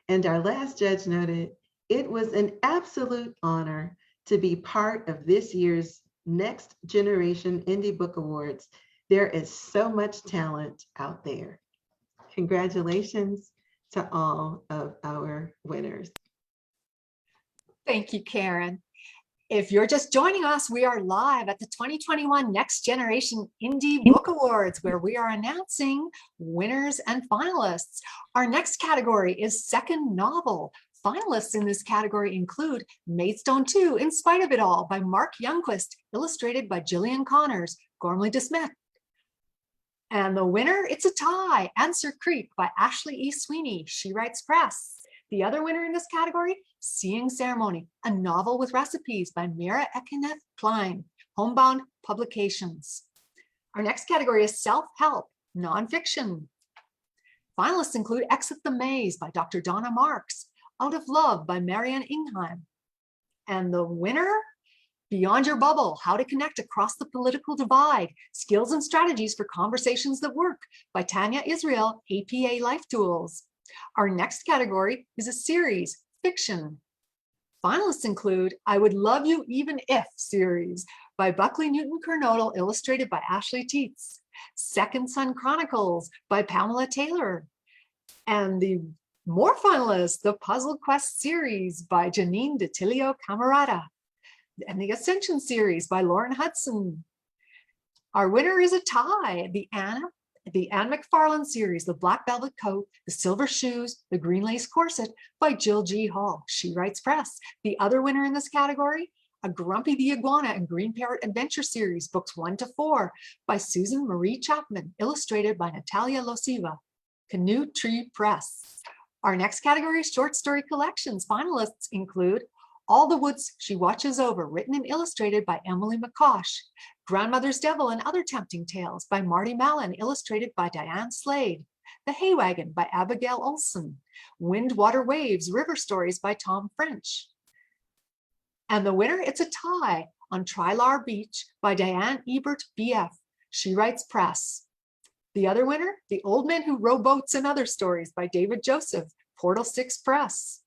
Speaker 17: And our last judge noted, it was an absolute honor to be part of this year's Next Generation Indie Book Awards. There is so much talent out there. Congratulations to all of our winners.
Speaker 2: Thank you, Karen. If you're just joining us, we are live at the 2021 Next Generation Indie Book Awards, where we are announcing winners and finalists. Our next category is second novel. Finalists in this category include Maidstone 2, In Spite of It All by Mark Youngquist, illustrated by Gillian Connors, Gormley DeSmith. And the winner, it's a tie, Answer Creek by Ashley E. Sweeney, She Writes Press. The other winner in this category, Seeing Ceremony, a novel with recipes by Mira Ekeneth Klein, Homebound Publications. Our next category is self-help, nonfiction. Finalists include Exit the Maze by Dr. Donna Marks, Out of Love by Marianne Ingheim. And the winner, Beyond Your Bubble, How to Connect Across the Political Divide, Skills and Strategies for Conversations That Work by Tanya Israel, APA Life Tools. Our next category is a series, fiction. Finalists include I Would Love You Even If series by Buckley Newton Kernodle, illustrated by Ashley Teets. Second Son Chronicles by Pamela Taylor. And the more finalists, the Puzzle Quest series by Janine DeTilio Camarata. And the Ascension series by Lauren Hudson. Our winner is a tie, the Anne McFarlane series, The Black Velvet Coat, The Silver Shoes, The Green Lace Corset by Jill G. Hall, She Writes Press. The other winner in this category, A Grumpy the Iguana and Green Parrot Adventure series, books 1 to 4 by Susan Marie Chapman, illustrated by Natalia Losiva, Canoe Tree Press. Our next category is short story collections. Finalists include All the Woods She Watches Over, written and illustrated by Emily McCosh. Grandmother's Devil and Other Tempting Tales by Marty Mallon, illustrated by Diane Slade. The Hay Wagon by Abigail Olson. Wind, Water, Waves, River Stories by Tom French. And the winner, it's a tie, On Trilar Beach by Diane Ebert, BF, She Writes Press. The other winner, The Old Men Who Row Boats and Other Stories by David Joseph, Portal 6 Press.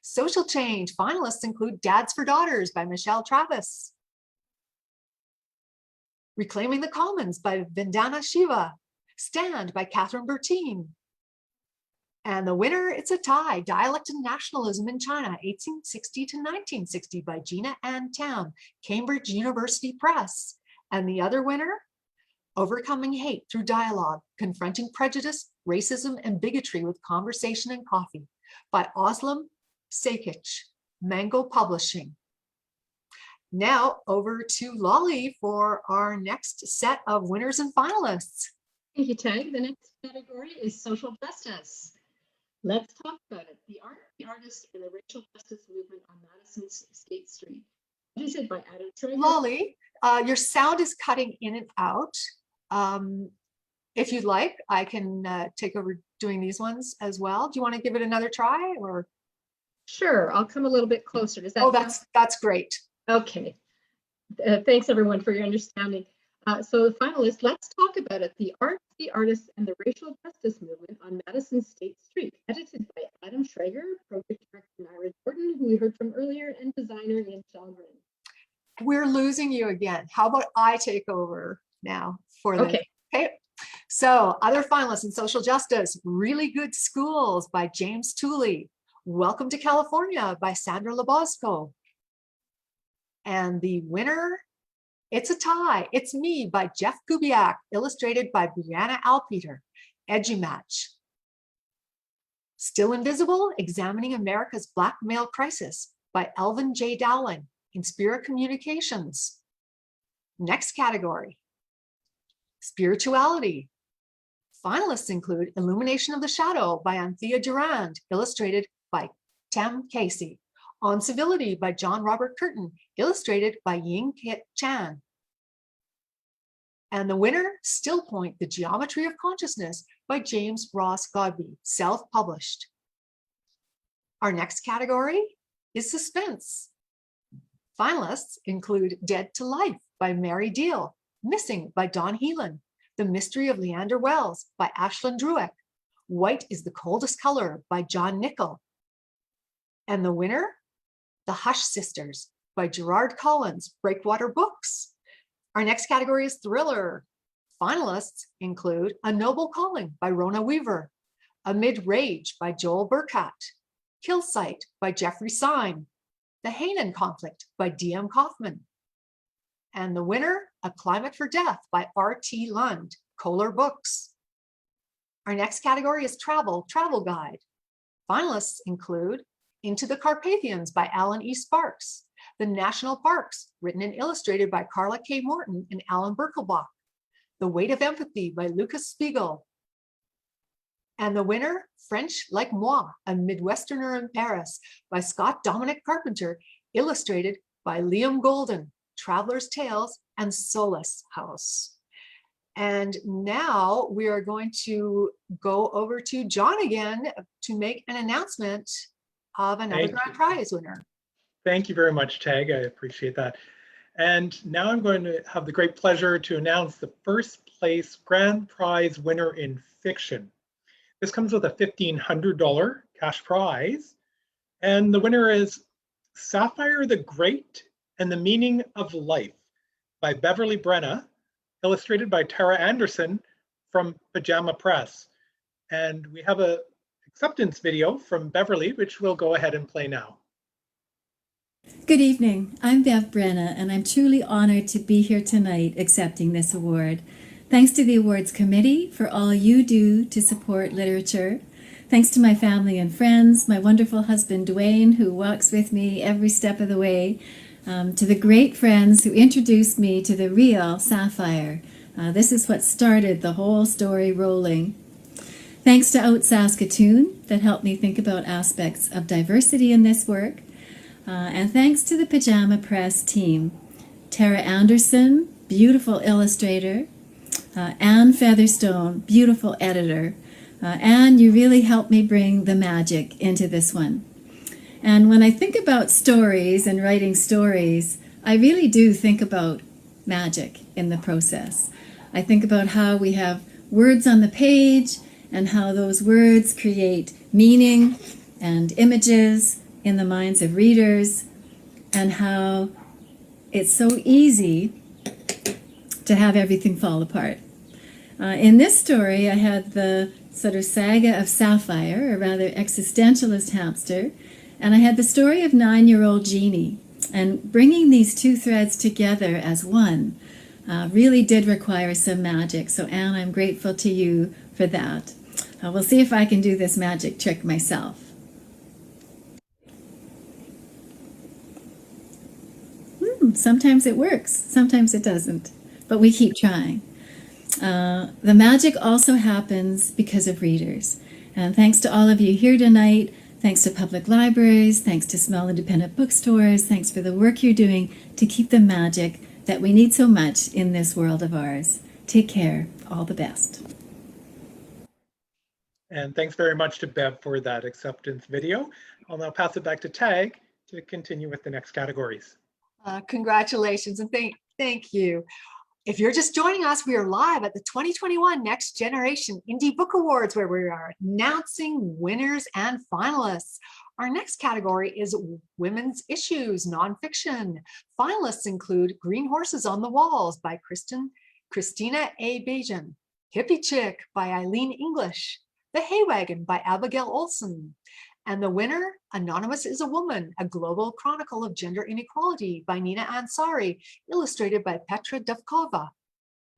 Speaker 2: Social Change finalists include Dads for Daughters by Michelle Travis. Reclaiming the Commons by Vandana Shiva. Stand by Catherine Bertine. And the winner, it's a tie, Dialect and Nationalism in China, 1860 to 1960 by Gina Ann Town, Cambridge University Press. And the other winner, Overcoming Hate Through Dialogue, Confronting Prejudice, Racism, and Bigotry with Conversation and Coffee by Oslam Sakic, Mango Publishing. Now over to Lolly for our next set of winners and finalists.
Speaker 6: Thank you, Tag. The next category is social justice. Let's talk about it. The art, the artist, and the racial justice movement on Madison's State Street. Edited by Adam Traeger.
Speaker 2: Lolly, your sound is cutting in and out. If you'd like, I can take over doing these ones as well. Do you want to give it another try, or?
Speaker 6: Sure, I'll come a little bit closer. Does that?
Speaker 2: Oh, that's great.
Speaker 6: Okay. Thanks everyone for your understanding. So the finalists, let's talk about it. The art, the artist, and the racial justice movement on Madison State Street, edited by Adam Traeger, project director Naira Jordan, who we heard from earlier, and designer Ian Shalgren.
Speaker 2: We're losing you again. How about I take over now for this? Okay. So other finalists in social justice, Really Good Schools by James Tooley. Welcome to California by Sandra Labosco. And the winner, it's a tie, It's Me by Jeff Kubiak, illustrated by Brianna Alpeter, Edumatch. Still Invisible, Examining America's Black Male Crisis by Elvin J. Dowling, Inspira Communications. Next category, Spirituality. Finalists include Illumination of the Shadow by Anthea Durand, illustrated by Tam Casey. On Civility by John Robert Curtin, illustrated by Ying Kit Chan. And the winner, Still Point, The Geometry of Consciousness by James Ross Godbey, self-published. Our next category is suspense. Finalists include Dead to Life by Mary Deal, Missing by Don Heelan, The Mystery of Leander Wells by Ashlyn Drueck, White is the Coldest Color by John Nichol. And the winner, The Hush Sisters by Gerard Collins, Breakwater Books. Our next category is thriller. Finalists include A Noble Calling by Rona Weaver, Amid Rage by Joel Burkett, Kill Site by Jeffrey Syme, The Hanan Conflict by D.M. Kaufman. And the winner, A Climate for Death by R.T. Lund, Kohler Books. Our next category is travel guide. Finalists include Into the Carpathians by Alan E. Sparks, The National Parks, written and illustrated by Carla K. Morton and Alan Birkelbach, The Weight of Empathy by Lucas Spiegel. And the winner, French Like Moi, A Midwesterner in Paris by Scott Dominic Carpenter, illustrated by Liam Golden, Traveler's Tales and Solace House. And now we are going to go over to John again to make an announcement of another grand prize winner.
Speaker 7: Thank you very much, Tag. I appreciate that. And now I'm going to have the great pleasure to announce the first place grand prize winner in fiction. This comes with a $1,500 cash prize. And the winner is Sapphire the Great and the Meaning of Life by Beverly Brenna, illustrated by Tara Anderson from Pajama Press. And we have an acceptance video from Beverly, which we'll go ahead and play now.
Speaker 18: Good evening. I'm Bev Brenna, and I'm truly honored to be here tonight accepting this award. Thanks to the awards committee for all you do to support literature. Thanks to my family and friends, my wonderful husband Dwayne, who walks with me every step of the way, to the great friends who introduced me to the real Sapphire. This is what started the whole story rolling. Thanks to Out Saskatoon that helped me think about aspects of diversity in this work. And thanks to the Pajama Press team, Tara Anderson, beautiful illustrator, Anne Featherstone, beautiful editor. Anne, you really helped me bring the magic into this one. And when I think about stories and writing stories, I really do think about magic in the process. I think about how we have words on the page and how those words create meaning and images in the minds of readers, and how it's so easy to have everything fall apart. In this story, I had the sort of saga of Sapphire, a rather existentialist hamster, and I had the story of 9-year-old Jeannie. And bringing these two threads together as one really did require some magic. So Anne, I'm grateful to you for that. We'll see if I can do this magic trick myself. Sometimes it works, sometimes it doesn't, but we keep trying. The magic also happens because of readers. And thanks to all of you here tonight, thanks to public libraries, thanks to small independent bookstores, thanks for the work you're doing to keep the magic that we need so much in this world of ours. Take care. All the best.
Speaker 7: And thanks very much to Bev for that acceptance video. I'll now pass it back to Tag to continue with the next categories.
Speaker 2: Congratulations and thank you. If you're just joining us, we are live at the 2021 Next Generation Indie Book Awards, where we are announcing winners and finalists. Our next category is Women's Issues Nonfiction. Finalists include Green Horses on the Walls by Christina A. Bajan, Hippie Chick by Eileen English, The Hay Wagon by Abigail Olson, and the winner, Anonymous is a Woman, A Global Chronicle of Gender Inequality by Nina Ansari, illustrated by Petra Dovkova.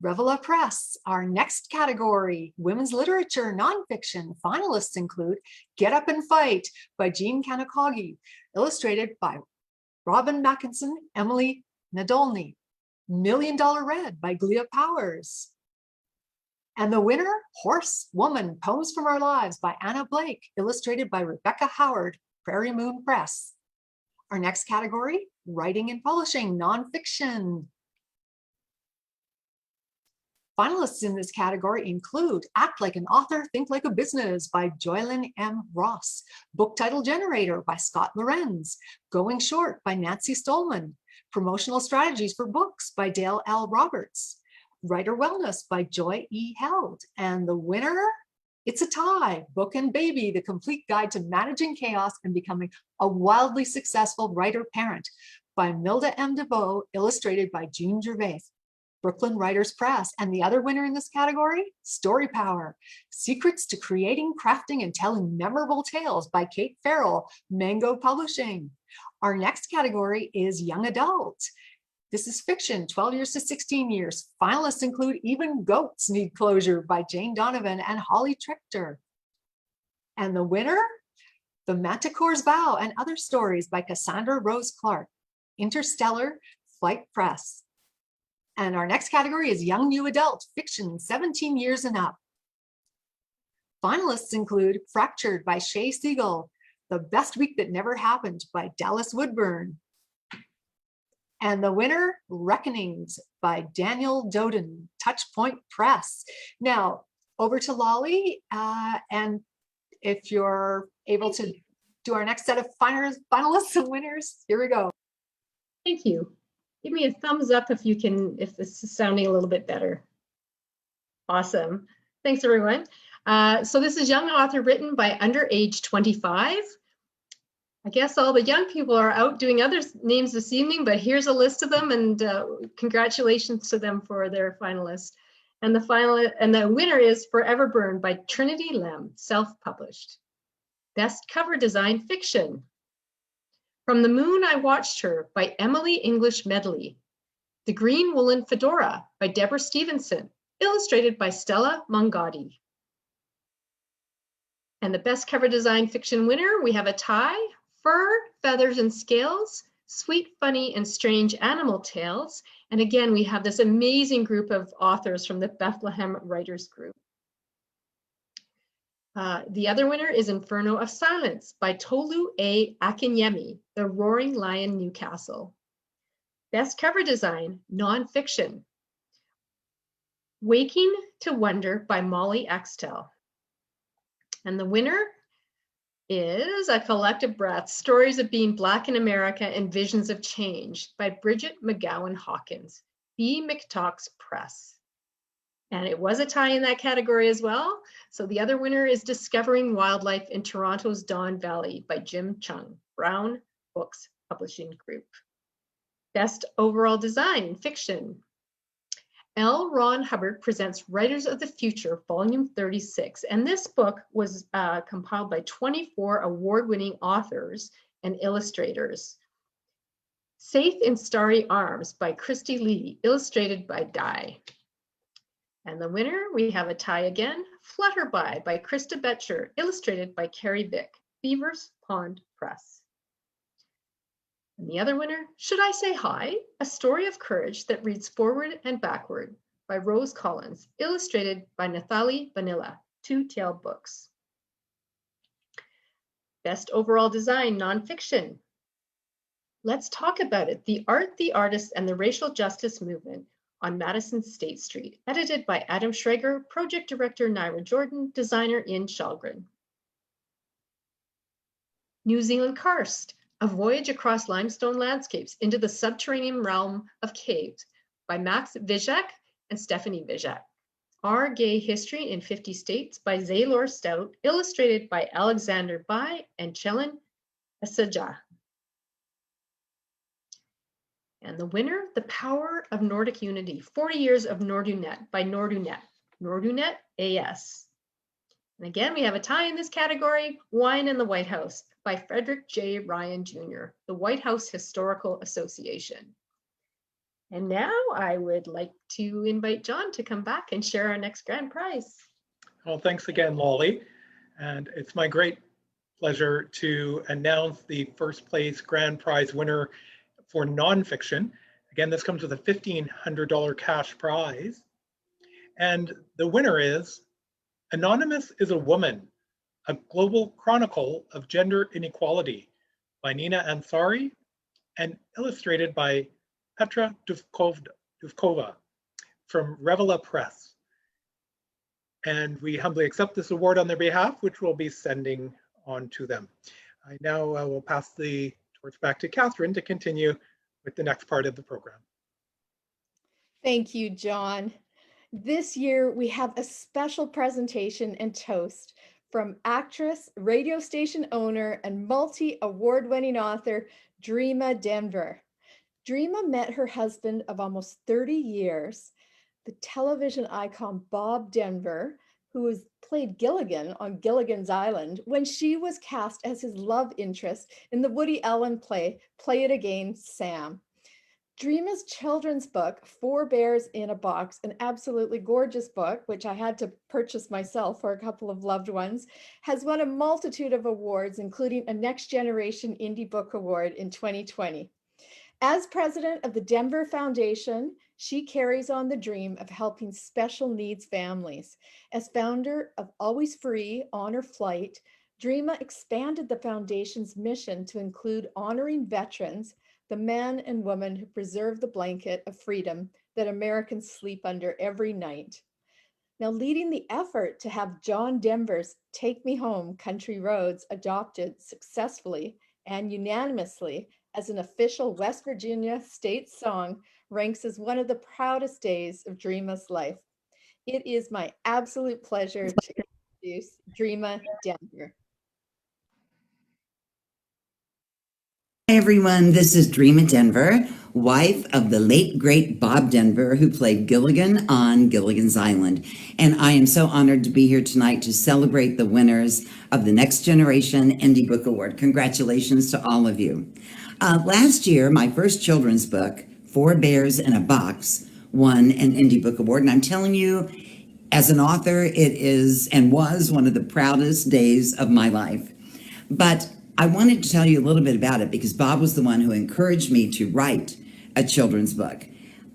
Speaker 2: Revela Press. Our next category, Women's Literature Nonfiction. Finalists include Get Up and Fight by Jean Kanakagi, illustrated by Robin Mackinson, Emily Nadolny. $1 Million Red by Glia Powers. And the winner, Horse Woman, Poems from Our Lives by Anna Blake, illustrated by Rebecca Howard, Prairie Moon Press. Our next category, Writing and Publishing, Nonfiction. Finalists in this category include Act Like an Author, Think Like a Business by Joylyn M. Ross, Book Title Generator by Scott Lorenz, Going Short by Nancy Stolman, Promotional Strategies for Books by Dale L. Roberts, Writer Wellness by Joy E. Held, and the winner, it's a tie, Book and Baby, The Complete Guide to Managing Chaos and Becoming a Wildly Successful Writer-Parent by Milda M. DeVoe, illustrated by June Gervais, Brooklyn Writers Press. And the other winner in this category, Story Power, Secrets to Creating, Crafting, and Telling Memorable Tales by Kate Farrell, Mango Publishing. Our next category is Young Adult. This is fiction, 12 years to 16 years. Finalists include Even Goats Need Closure by Jane Donovan and Holly Trichter. And the winner, The Manticore's Vow and Other Stories by Cassandra Rose Clark, Interstellar Flight Press. And our next category is Young New Adult, fiction, 17 years and up. Finalists include Fractured by Shay Siegel, The Best Week That Never Happened by Dallas Woodburn. And the winner, Reckonings by Daniel Doden, Touchpoint Press. Now, over to Lolly, and if you're able to do our next set of finalists and winners, here we go.
Speaker 6: Thank you. Give me a thumbs up if you can, if this is sounding a little bit better. Awesome. Thanks, everyone. So this is Young Author written by under age 25. I guess all the young people are out doing other names this evening, but here's a list of them, and congratulations to them for their finalists. And the winner is Forever Burned by Trinity Lem, self-published. Best Cover Design Fiction. From the Moon I Watched Her by Emily English Medley. The Green Woolen Fedora by Deborah Stevenson, illustrated by Stella Mongotti. And the Best Cover Design Fiction winner, we have a tie. Fur, Feathers and Scales, Sweet, Funny, and Strange Animal Tales. And again, we have this amazing group of authors from the Bethlehem Writers Group. The other winner is Inferno of Silence by Tolu A. Akinyemi, The Roaring Lion, Newcastle. Best Cover Design, Nonfiction. Waking to Wonder by Molly Axtell. And the winner is A Collective Breath, Stories of Being Black in America and Visions of Change by Bridget McGowan Hawkins, B. McTalks Press. And it was a tie in that category as well. So the other winner is Discovering Wildlife in Toronto's Don Valley by Jim Chung, Brown Books Publishing Group. Best Overall Design, Fiction. L. Ron Hubbard presents Writers of the Future, Volume 36. And this book was compiled by 24 award-winning authors and illustrators. Safe in Starry Arms by Christy Lee, illustrated by Dye. And the winner, we have a tie again, Flutterby by Krista Betcher, illustrated by Carrie Vick, Beavers Pond Press. And the other winner, Should I Say Hi? A Story of Courage that Reads Forward and Backward by Rose Collins, illustrated by Nathalie Vanilla, Two Tailed Books. Best Overall Design, Nonfiction. Let's Talk About It, The Art, the Artist, and the Racial Justice Movement on Madison State Street, edited by Adam Schrager, Project Director Naira Jordan, designer Ian Shalgren. New Zealand Karst, A Voyage Across Limestone Landscapes into the Subterranean Realm of Caves by Max Vizek and Stephanie Vizek. Our Gay History in 50 States by Zaylor Stout, illustrated by Alexander Bai and Chelin Asaja. And the winner, The Power of Nordic Unity, 40 Years of Nordunet by Nordunet, Nordunet AS. And again, we have a tie in this category, Wine in the White House by Frederick J. Ryan Jr., the White House Historical Association. And now I would like to invite John to come back and share our next grand prize.
Speaker 7: Well, thanks again, Lolly. And it's my great pleasure to announce the first place grand prize winner for nonfiction. Again, this comes with a $1,500 cash prize. And the winner is Anonymous is a Woman, a Global Chronicle of Gender Inequality by Nina Ansari and illustrated by Petra Duvkova from Revela Press. And we humbly accept this award on their behalf, which we'll be sending on to them. I now will pass the torch back to Catherine to continue with the next part of the program.
Speaker 3: Thank you, John. This year, we have a special presentation and toast from actress, radio station owner, and multi-award-winning author, Dreama Denver. Dreama met her husband of almost 30 years, the television icon Bob Denver, who has played Gilligan on Gilligan's Island, when she was cast as his love interest in the Woody Allen play, Play It Again, Sam. Dreama's children's book, Four Bears in a Box, an absolutely gorgeous book, which I had to purchase myself for a couple of loved ones, has won a multitude of awards, including a Next Generation Indie Book Award in 2020. As president of the Denver Foundation, she carries on the dream of helping special needs families. As founder of Always Free, Honor Flight, Dreama expanded the foundation's mission to include honoring veterans, the men and women who preserve the blanket of freedom that Americans sleep under every night. Now, leading the effort to have John Denver's Take Me Home, Country Roads adopted successfully and unanimously as an official West Virginia state song ranks as one of the proudest days of Dreama's life. It is my absolute pleasure to introduce Dreama Denver.
Speaker 19: Hi everyone, this is Dreama Denver, wife of the late great Bob Denver, who played Gilligan on Gilligan's Island. And I am so honored to be here tonight to celebrate the winners of the Next Generation Indie Book Award. Congratulations to all of you. Last year, my first children's book, Four Bears in a Box, won an Indie Book Award. And I'm telling you, as an author, it is and was one of the proudest days of my life. But I wanted to tell you a little bit about it because Bob was the one who encouraged me to write a children's book.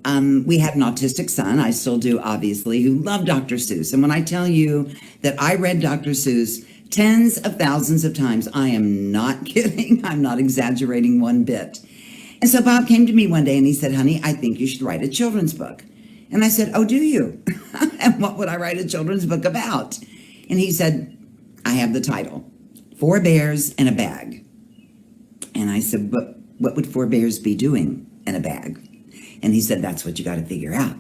Speaker 19: We had an autistic son, I still do obviously, who loved Dr. Seuss. And when I tell you that I read Dr. Seuss tens of thousands of times, I am not kidding. I'm not exaggerating one bit. And so Bob came to me one day and he said, honey, I think you should write a children's book. And I said, oh, do you? And what would I write a children's book about? And he said, I have the title. Four Bears in a Bag. And I said, but what would four bears be doing in a bag? And he said, that's what you got to figure out.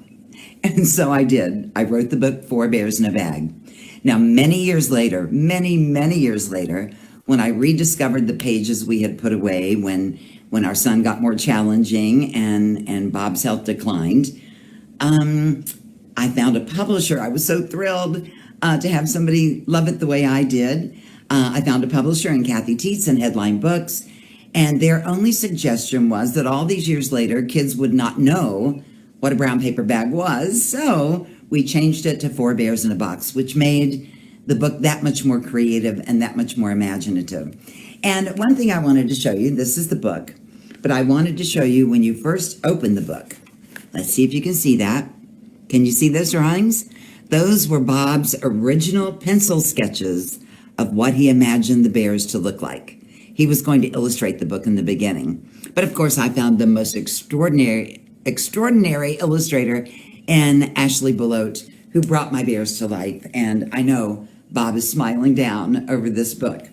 Speaker 19: And so I did. I wrote the book, Four Bears in a Bag. Now, many years later, many years later, when I rediscovered the pages we had put away when our son got more challenging and Bob's health declined, I found a publisher. I was so thrilled to have somebody love it the way I did. I found a publisher in Kathy Tietz and Headline Books, and their only suggestion was that all these years later, kids would not know what a brown paper bag was. So we changed it to Four Bears in a Box, which made the book that much more creative and that much more imaginative. And one thing I wanted to show you, this is the book, but I wanted to show you when you first open the book. Let's see if you can see that. Can you see those drawings? Those were Bob's original pencil sketches of what he imagined the bears to look like. He was going to illustrate the book in the beginning. But of course, I found the most extraordinary illustrator in Ashley Belote, who brought my bears to life. And I know Bob is smiling down over this book.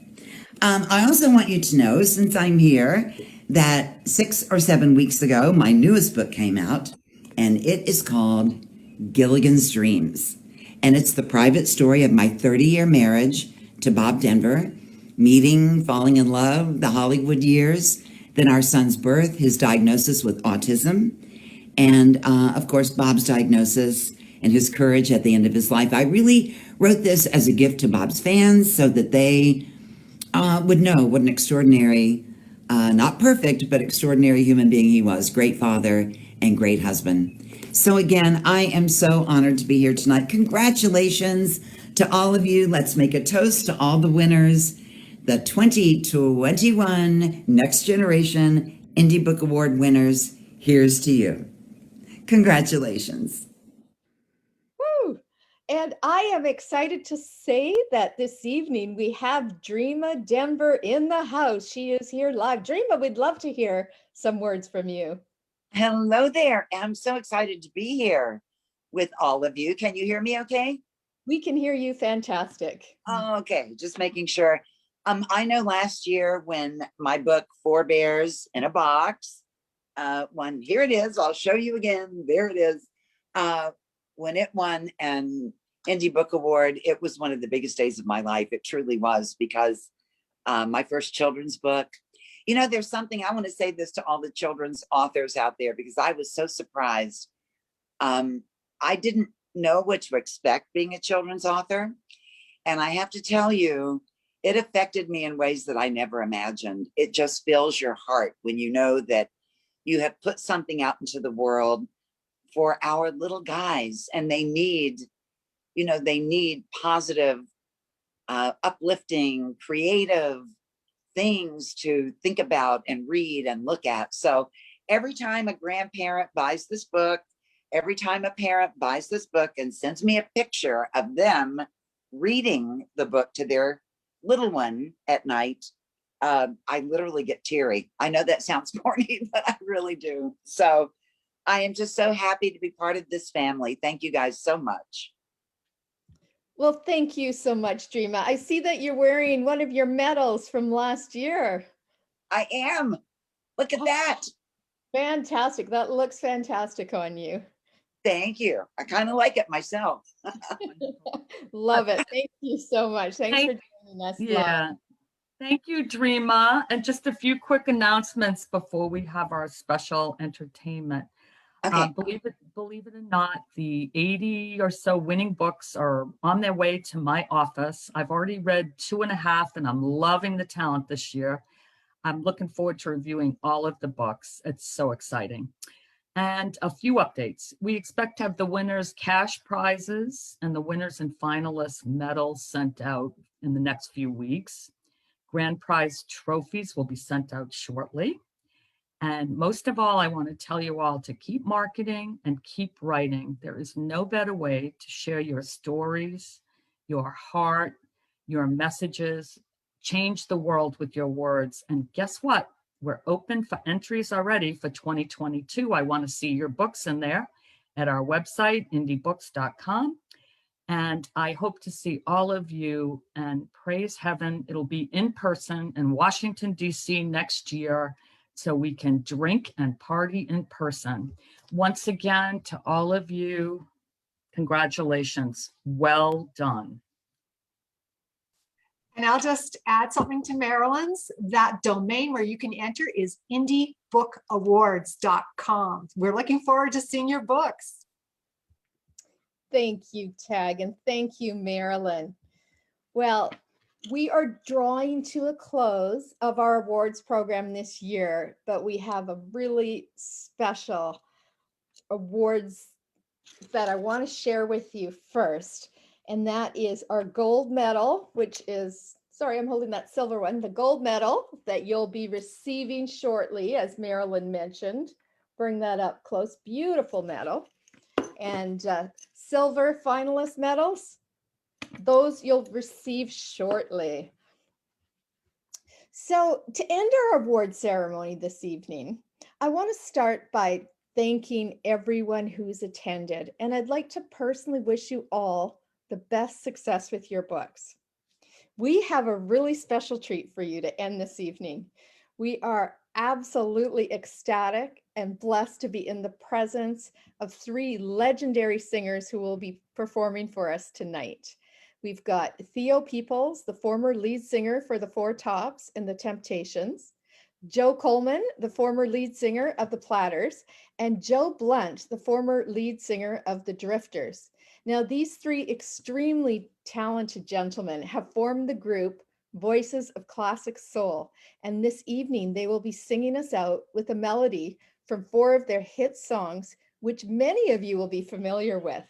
Speaker 19: I also want you to know, since I'm here, that 6 or 7 weeks ago, my newest book came out, and it is called Gilligan's Dreams. And it's the private story of my 30-year marriage to Bob Denver, meeting, falling in love, the Hollywood years, then our son's birth, his diagnosis with autism, and of course, Bob's diagnosis and his courage at the end of his life. I really wrote this as a gift to Bob's fans so that they would know what an extraordinary, not perfect, but extraordinary human being he was, great father and great husband. So again, I am so honored to be here tonight. Congratulations to all of you. Let's make a toast to all the winners. The 2021 Next Generation Indie Book Award winners. Here's to you. Congratulations.
Speaker 3: Woo! And I am excited to say that this evening we have Dreama Denver in the house. She is here live. Dreama, we'd love to hear some words from you.
Speaker 20: Hello there. I'm so excited to be here with all of you. Can you hear me okay?
Speaker 3: We can hear you fantastic.
Speaker 20: Oh, okay, just making sure. I know last year when my book, Four Bears in a Box, here it is, I'll show you again, there it is. When it won an Indie Book Award, it was one of the biggest days of my life. It truly was, because my first children's book, you know, there's something, I want to say this to all the children's authors out there, because I was so surprised. I didn't know what to expect being a children's author. And I have to tell you, it affected me in ways that I never imagined. It just fills your heart when you know that you have put something out into the world for our little guys, and they need, you know, they need positive, uplifting, creative things to think about and read and look at. So every time a grandparent buys this book, every time a parent buys this book and sends me a picture of them reading the book to their little one at night, I literally get teary. I know that sounds corny, but I really do. So I am just so happy to be part of this family. Thank you guys so much.
Speaker 3: Well, thank you so much, Dreama. I see that you're wearing one of your medals from last year.
Speaker 20: I am. Look at that.
Speaker 3: Fantastic. That looks fantastic on you.
Speaker 20: Thank you. I kind of like it myself.
Speaker 3: Love it. Thank you so much. Thanks for joining us.
Speaker 11: Yeah.
Speaker 3: Live.
Speaker 11: Thank you, Dreama. And just a few quick announcements before we have our special entertainment.
Speaker 20: Okay.
Speaker 11: Believe it or not, the 80 or so winning books are on their way to my office. I've already read 2.5, and I'm loving the talent this year. I'm looking forward to reviewing all of the books. It's so exciting. And a few updates. We expect to have the winners' cash prizes and the winners and finalists medals sent out in the next few weeks. Grand prize trophies will be sent out shortly. And most of all, I want to tell you all to keep marketing and keep writing. There is no better way to share your stories, your heart, your messages, change the world with your words. And guess what? We're open for entries already for 2022. I want to see your books in there at our website, indiebooks.com. And I hope to see all of you, and praise heaven, it'll be in person in Washington, D.C. next year, so we can drink and party in person. Once again, to all of you, congratulations. Well done.
Speaker 2: And I'll just add something to Marilyn's. That domain where you can enter is indiebookawards.com. We're looking forward to seeing your books.
Speaker 3: Thank you, Tag, and thank you, Marilyn. Well, we are drawing to a close of our awards program this year, but we have a really special awards that I want to share with you first. And that is our gold medal, which is, sorry, I'm holding that silver one, the gold medal that you'll be receiving shortly, as Marilyn mentioned. Bring that up close, beautiful medal. And silver finalist medals, those you'll receive shortly. So to end our award ceremony this evening, I want to start by thanking everyone who's attended. And I'd like to personally wish you all the best success with your books. We have a really special treat for you to end this evening. We are absolutely ecstatic and blessed to be in the presence of 3 legendary singers who will be performing for us tonight. We've got Theo Peoples, the former lead singer for the Four Tops and the Temptations, Joe Coleman, the former lead singer of the Platters, and Joe Blunt, the former lead singer of the Drifters. Now, these 3 extremely talented gentlemen have formed the group Voices of Classic Soul, and this evening they will be singing us out with a melody from 4 of their hit songs, which many of you will be familiar with.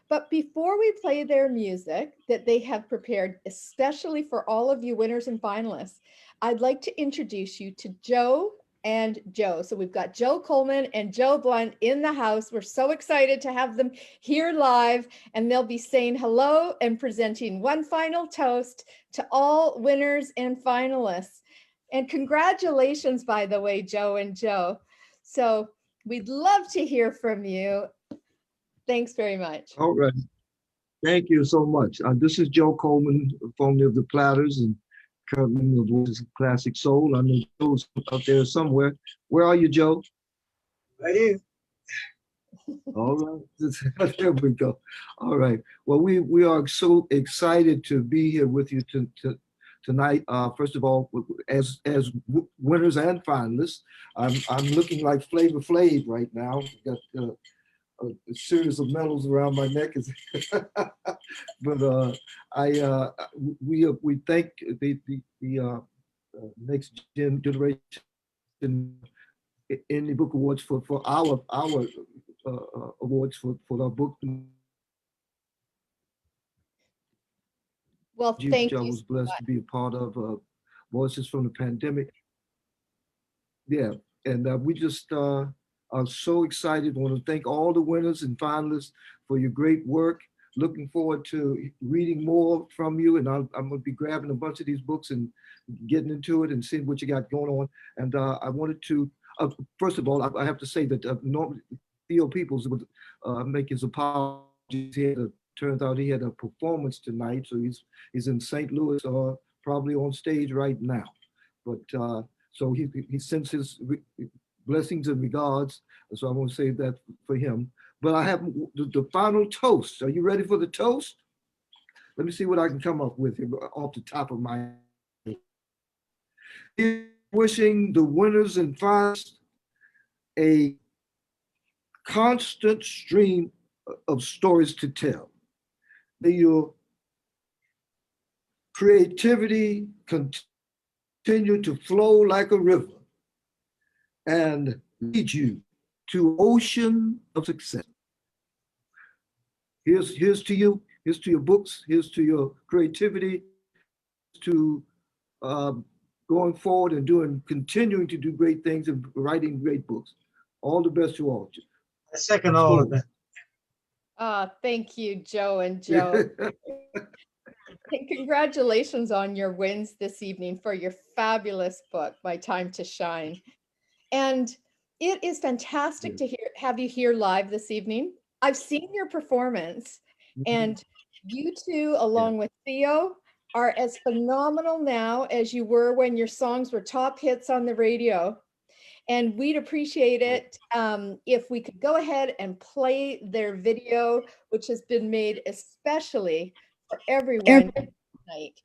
Speaker 3: But before we play their music that they have prepared especially for all of you winners and finalists, I'd like to introduce you to Joe and Joe. So we've got Joe Coleman and Joe Blunt in the house. We're so excited to have them here live, and they'll be saying hello and presenting one final toast to all winners and finalists. And congratulations, by the way, Joe and Joe. So we'd love to hear from you. Thanks very much.
Speaker 21: All right. Thank you so much. This is Joe Coleman, formerly of the Platters and currently of Voices of Classic Soul. I know Joe's out there somewhere. Where are you, Joe? Right here. All right. There we go. All right. Well, we are so excited to be here with you tonight. First of all, as winners and finalists, I'm looking like Flavor Flav right now. Got a series of medals around my neck, but we thank the next generation in the book awards for our awards for our book.
Speaker 3: Well, thank you.
Speaker 21: I was blessed to be a part of Voices from the Pandemic. Yeah, and we just are so excited. I want to thank all the winners and finalists for your great work. Looking forward to reading more from you, and I'm going to be grabbing a bunch of these books and getting into it and seeing what you got going on. And I wanted to, first of all, I have to say that normally Theo Peoples would make his apologies. Turns out he had a performance tonight, so he's in St. Louis, probably on stage right now. But so he sends his blessings and regards. So I want to say that for him. But I have the final toast. Are you ready for the toast? Let me see what I can come up with here off the top of my head. Wishing the winners and finalists a constant stream of stories to tell. May your creativity continue to flow like a river and lead you to ocean of success. Here's to you. Here's to your books. Here's to your creativity. To going forward and continuing to do great things and writing great books. All the best to all of you.
Speaker 15: I second all of that.
Speaker 3: Thank you, Joe and Joe. And congratulations on your wins this evening for your fabulous book, My Time to Shine. And it is fantastic to have you here live this evening. I've seen your performance, and you two, along with Theo, are as phenomenal now as you were when your songs were top hits on the radio. And we'd appreciate it if we could go ahead and play their video, which has been made especially for everyone tonight,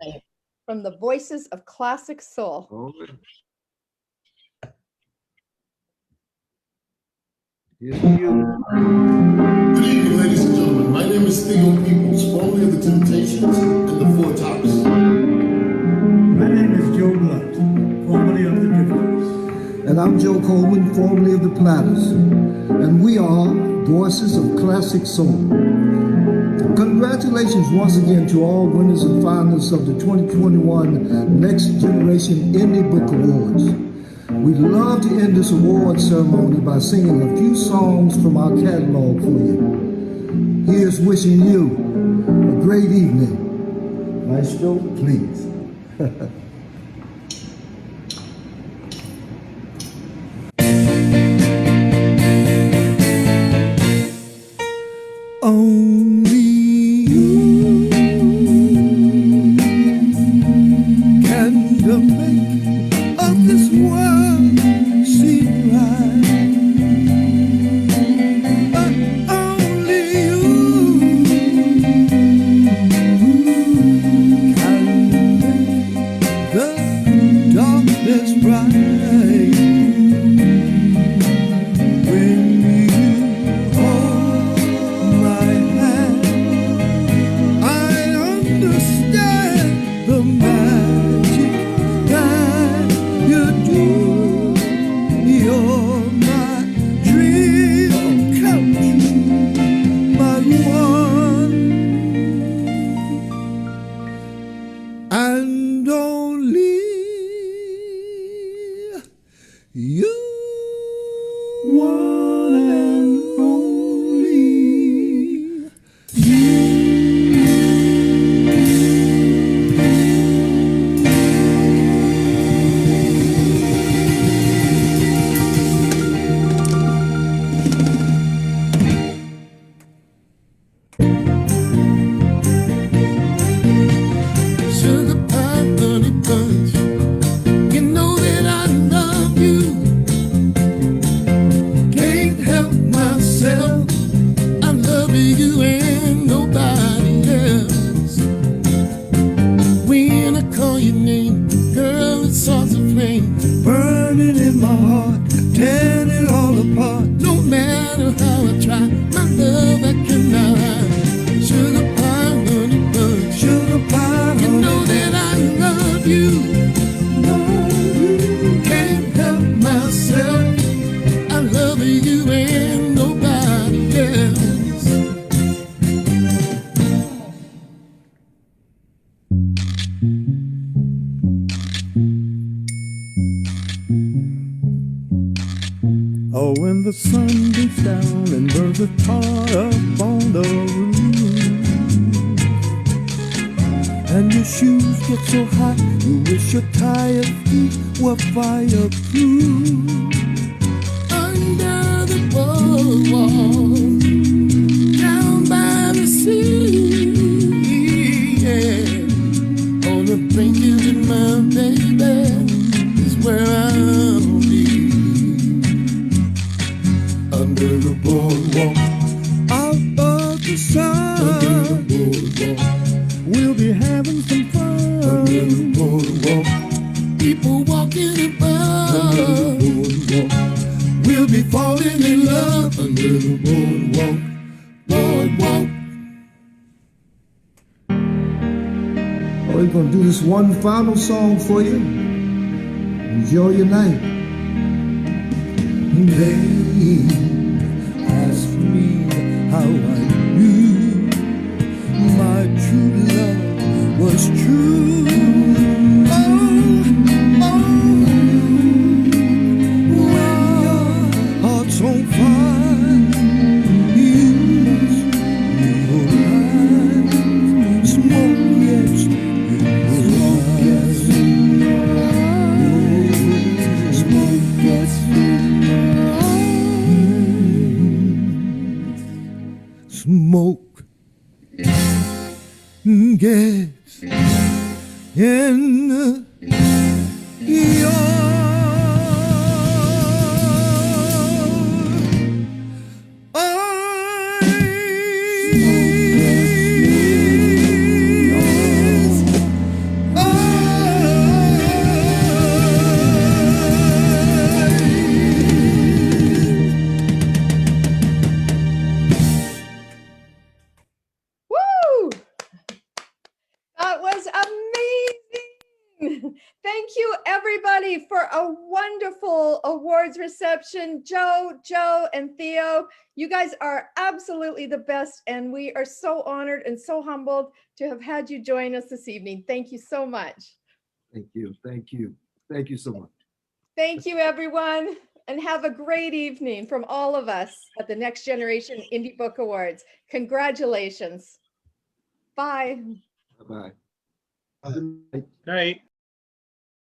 Speaker 3: from the Voices of Classic Soul.
Speaker 21: Yes, you.
Speaker 22: Good evening, ladies and gentlemen. My name is Theo Peoples, formerly of the Temptations and the Four Tops.
Speaker 23: My name is Joe Blunt, formerly of the Drifters.
Speaker 10: And I'm Joe Coleman, formerly of the Platters. And we are Voices of Classic Soul. Congratulations once again to all winners and finalists of the 2021 Next Generation Indie Book Awards. We'd love to end this award ceremony by singing a few songs from our catalog for you. Here's wishing you a great evening. Maestro, please.
Speaker 23: Only you can the make of this world seem right. But only you can make the darkness bright. When you hold my hand, I understand the magic that you do. You're my dream come true, my one and only
Speaker 10: You one and only.
Speaker 22: Sugar pie, honey bunch. You know that I love you. Can't help myself. I love you and nobody else. When I call your name, girl, it starts a flame. Burning in my heart, tearing it all apart. No matter how I try, my love I cannot hide. Sugar pie, honey bunch. Sugar pie, you know that I love you. Can't help myself. I love you and nobody else.
Speaker 23: Oh, when the sun beats down and burns the tar up on the roof, and your shoes get so hot, you wish your tired feet were fireproof.
Speaker 22: Under the boardwalk, down by the sea, yeah. On the blanket with my baby is where I'll be. Under the boardwalk,
Speaker 23: Out of the sun, we'll be having some fun.
Speaker 22: under the boardwalk, people walking above. We'll be falling in love under the boardwalk, boardwalk.
Speaker 10: We're gonna do this one final song for you. Enjoy your night.
Speaker 23: They ask me how I knew my true love was true. Heart's on fire. Use your eyes. Smoke gets in your eyes. Smoke gets in your eyes. Smoke gets in your
Speaker 3: Woo! That was amazing. Thank you, everybody, for a wonderful awards reception. Joe, and Theo, you guys are absolutely the best, and we are so honored and so humbled to have had you join us this evening. Thank you so much.
Speaker 21: Thank you. Thank you. Thank you so much.
Speaker 3: Thank you, everyone, and have a great evening from all of us at the Next Generation Indie Book Awards. Congratulations. Bye.
Speaker 21: Bye-bye.
Speaker 7: Night.